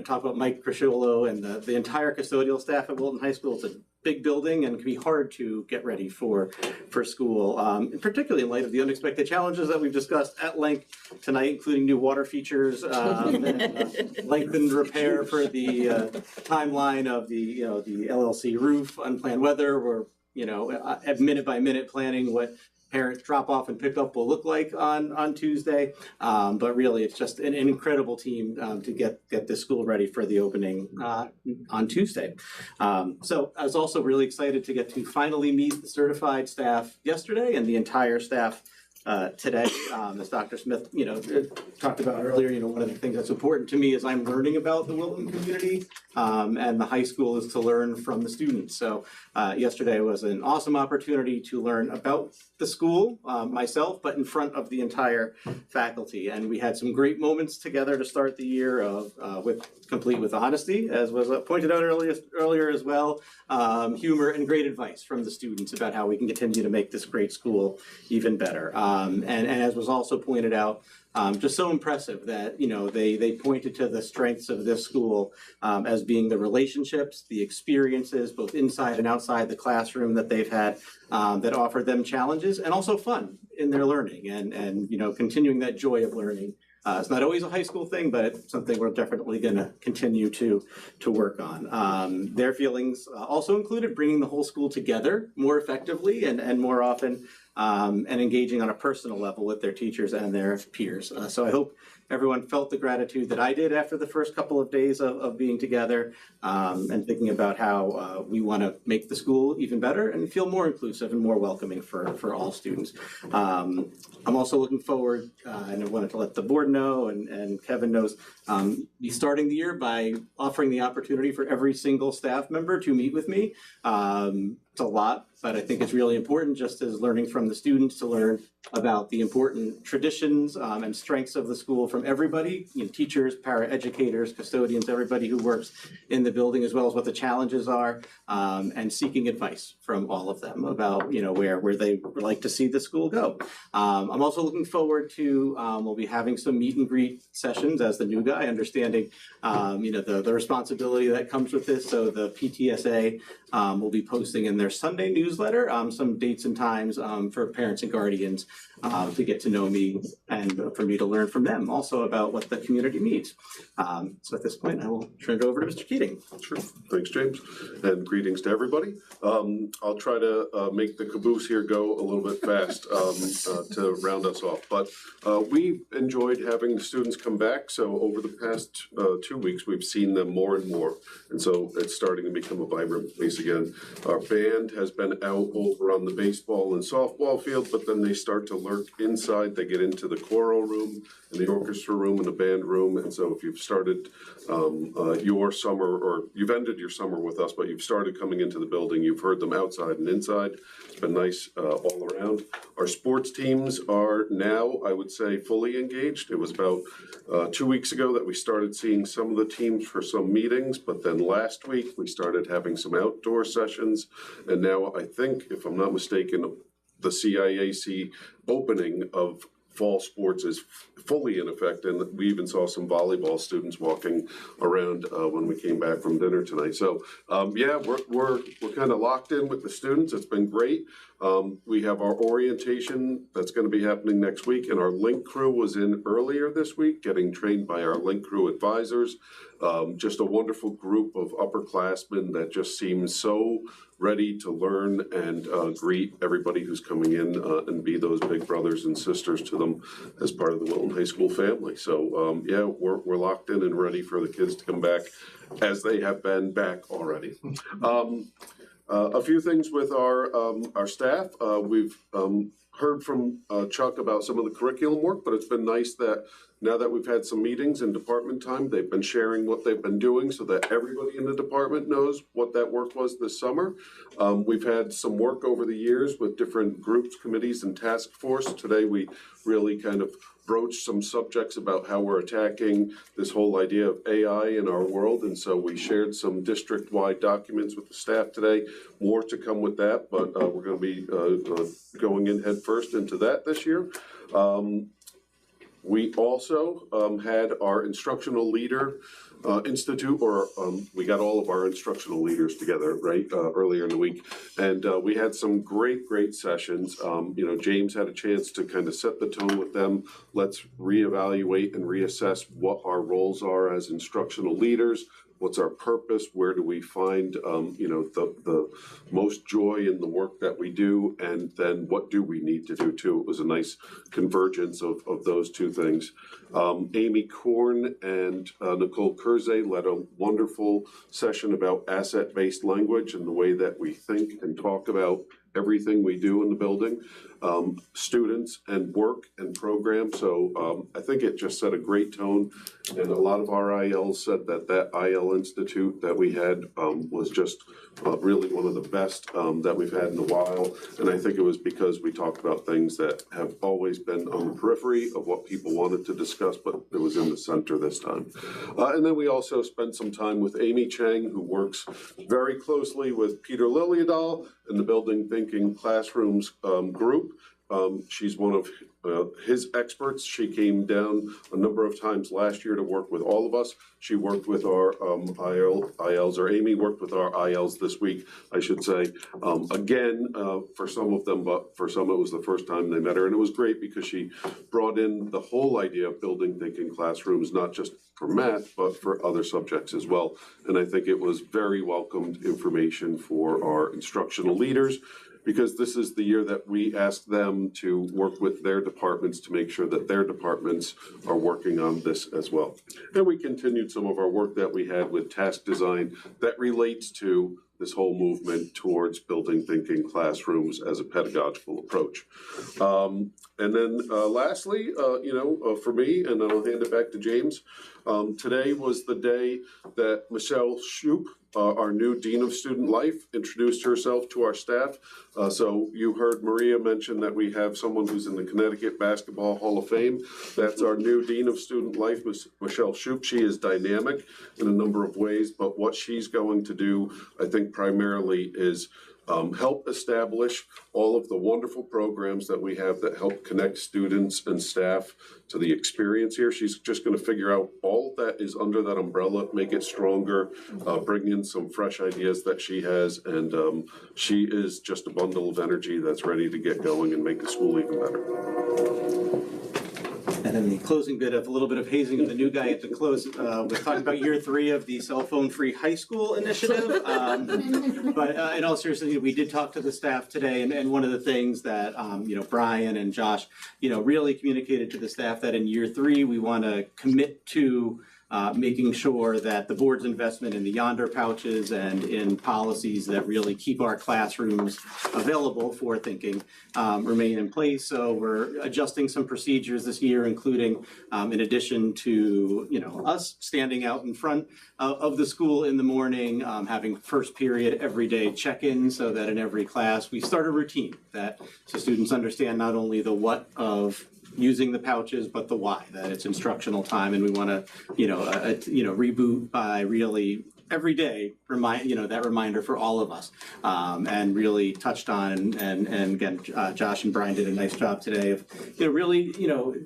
talk about Mike Cresciolo and the entire custodial staff at Wilton High School. It's a big building and can be hard to get ready for school, particularly in light of the unexpected challenges that we've discussed at length tonight, including new water features, and lengthened repair for the timeline of the LLC roof, unplanned weather. We're at minute by minute planning what parents drop off and pick up will look like on Tuesday. But really, it's just an incredible team to get this school ready for the opening on Tuesday. So I was also really excited to get to finally meet the certified staff yesterday and the entire staff today. As Dr. Smith, talked about earlier, one of the things that's important to me is I'm learning about the Wilton community, and the high school is to learn from the students. So yesterday was an awesome opportunity to learn about the school myself, but in front of the entire faculty. And we had some great moments together to start the year complete with honesty, as was pointed out earlier as well, humor and great advice from the students about how we can continue to make this great school even better. And as was also pointed out, just so impressive that they pointed to the strengths of this school as being the relationships, the experiences, both inside and outside the classroom that they've had that offered them challenges and also fun in their learning and continuing that joy of learning. It's not always a high school thing, but it's something we're definitely going to continue to work on. Their feelings also included bringing the whole school together more effectively and more often. and engaging on a personal level with their teachers and their peers. So I hope everyone felt the gratitude that I did after the first couple of days of being together, and thinking about how we want to make the school even better and feel more inclusive and more welcoming for all students. I'm also looking forward, and I wanted to let the board know and Kevin knows, be starting the year by offering the opportunity for every single staff member to meet with me. It's a lot, but I think it's really important, just as learning from the students, to learn about the important traditions and strengths of the school from everybody, teachers, paraeducators, custodians, everybody who works in the building, as well as what the challenges are, and seeking advice from all of them about where they would like to see the school go. I'm also looking forward to, we'll be having some meet and greet sessions as the new guy, understanding the responsibility that comes with this. So the PTSA will be posting in their Sunday newsletter some dates and times for parents and guardians to get to know me and for me to learn from them also about what the community needs. So at this point, I will turn it over to Mr. Keating. Sure. Thanks, James, and greetings to everybody. I'll try to make the caboose here go a little bit fast to round us off. But we enjoyed having the students come back. So over the past 2 weeks, we've seen them more and more. And so it's starting to become a vibrant place again. Our band has been out over on the baseball and softball field, but then they start to lurk inside. They get into the choral room and the orchestra room and the band room. And so if you've started your summer, or you've ended your summer with us, but you've started coming into the building, you've heard them outside and inside. It's been nice all around. Our sports teams are now, I would say, fully engaged. It was about 2 weeks ago that we started seeing some of the teams for some meetings, but then last week we started having some outdoor sessions. And now I think, if I'm not mistaken, the CIAC opening of fall sports is fully in effect, and we even saw some volleyball students walking around when we came back from dinner tonight. So yeah, we're kind of locked in with the students. It's been great. We have our orientation that's going to be happening next week, and our link crew was in earlier this week, getting trained by our link crew advisors. Just a wonderful group of upperclassmen that just seems so ready to learn and greet everybody who's coming in and be those big brothers and sisters to them as part of the Wilton High School family. So yeah, we're locked in and ready for the kids to come back, as they have been back already. A few things with our staff. We've heard from Chuck about some of the curriculum work, but it's been nice that now that we've had some meetings and department time, they've been sharing what they've been doing so that everybody in the department knows what that work was this summer. We've had some work over the years with different groups, committees, and task force. Today, we really kind of broached some subjects about how we're attacking this whole idea of AI in our world. And so we shared some district-wide documents with the staff today. More to come with that, but we're going to be going in head first into that this year. We also had our instructional leader institute, or we got all of our instructional leaders together, right, earlier in the week. And we had some great sessions. James had a chance to kind of set the tone with them. Let's reevaluate and reassess what our roles are as instructional leaders. What's our purpose? Where do we find, the most joy in the work that we do? And then what do we need to do too? It was a nice convergence of those two things. Amy Korn and Nicole Kurze led a wonderful session about asset-based language and the way that we think and talk about everything we do in the building, students and work and program. So I think it just set a great tone. And a lot of our ILs said that IL Institute that we had was just really one of the best that we've had in a while. And I think it was because we talked about things that have always been on the periphery of what people wanted to discuss, but it was in the center this time. And then we also spent some time with Amy Chang, who works very closely with Peter Liliadal in the Building Thinking Classrooms group. She's one of his experts. She came down a number of times last year to work with all of us. She worked with our ILs, or Amy worked with our ILs this week, I should say, again, for some of them, but for some it was the first time they met her. And it was great because she brought in the whole idea of building thinking classrooms, not just for math, but for other subjects as well. And I think it was very welcomed information for our instructional leaders. because this is the year that we ask them to work with their departments to make sure that their departments are working on this as well. And we continued some of our work that we had with task design that relates to this whole movement towards building thinking classrooms as a pedagogical approach. And then lastly, for me, and then I'll hand it back to James, today was the day that Michelle Shoup, our new Dean of Student Life, introduced herself to our staff. So you heard Maria mention that we have someone who's in the Connecticut Basketball Hall of Fame. That's our new Dean of Student Life, Michelle Shoup. She is dynamic in a number of ways, but what she's going to do, I think primarily is help establish all of the wonderful programs that we have that help connect students and staff to the experience here. She's just going to figure out all that is under that umbrella, make it stronger, bring in some fresh ideas that she has, and she is just a bundle of energy that's ready to get going and make the school even better. And then the closing bit of a little bit of hazing of the new guy at the close, we're talking about year 3 of the cell phone free high school initiative. But in all seriousness, we did talk to the staff today, and one of the things that Brian and Josh, really communicated to the staff that in year 3 we want to commit to making sure that the board's investment in the Yonder pouches and in policies that really keep our classrooms available for thinking remain in place. So we're adjusting some procedures this year, including in addition to us standing out in front of the school in the morning, having first period every day check-in, so that in every class we start a routine that so students understand not only the what of using the pouches, but the why, that it's instructional time, and we want to, reboot by really every day that reminder for all of us, and really touched on and again, Josh and Brian did a nice job today of really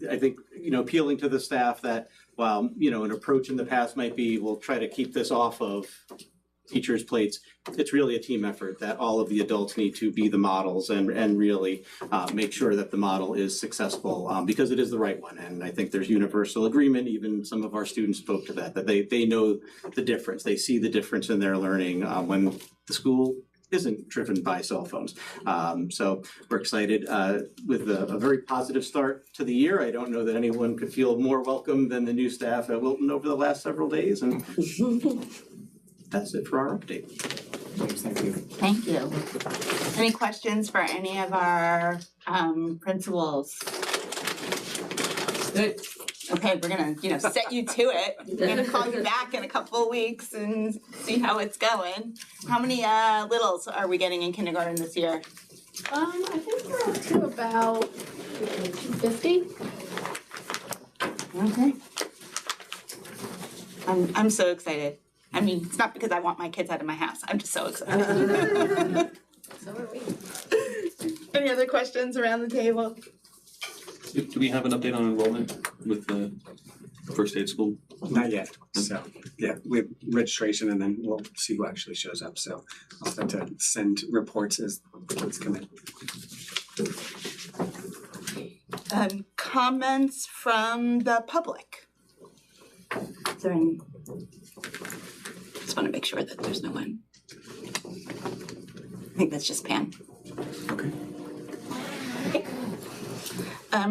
I think appealing to the staff that while an approach in the past might be we'll try to keep this off of teachers' plates, it's really a team effort that all of the adults need to be the models and really make sure that the model is successful because it is the right one. And I think there's universal agreement, even some of our students spoke to that they know the difference. They see the difference in their learning when the school isn't driven by cell phones. So we're excited with a very positive start to the year. I don't know that anyone could feel more welcome than the new staff at Wilton over the last several days. And that's it for our update. Thank you. Thank you. Any questions for any of our principals? Good. Okay, we're gonna, set you to it. We're gonna call you back in a couple of weeks and see how it's going. How many littles are we getting in kindergarten this year? I think we're up to about 250. Okay. I'm so excited. I mean, it's not because I want my kids out of my house. I'm just so excited. So are we. Any other questions around the table? Do we have an update on enrollment with the first aid school? Not yet. So yeah, we have registration and then we'll see who actually shows up. So I'll start to send reports as reports come in. Comments from the public? Is there any? Just want to make sure that there's no one. I think that's just Pam. Okay.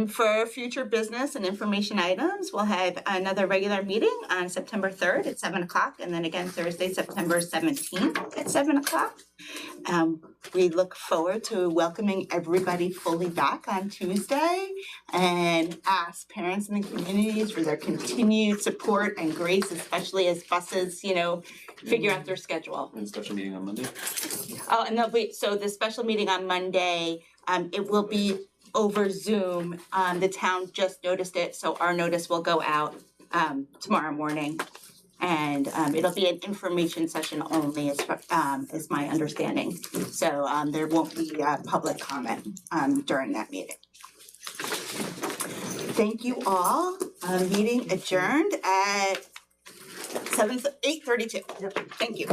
For future business and information items, we'll have another regular meeting on September 3rd at 7 o'clock, and then again Thursday, September 17th at 7 o'clock. We look forward to welcoming everybody fully back on Tuesday and ask parents in the communities for their continued support and grace, especially as buses, figure out their schedule. And special meeting on Monday? Oh, and so the special meeting on Monday, it will be over Zoom. The town just noticed it, so our notice will go out tomorrow morning. And it'll be an information session only is my understanding. So there won't be public comment during that meeting. Thank you all. Meeting adjourned at 8:32. Thank you.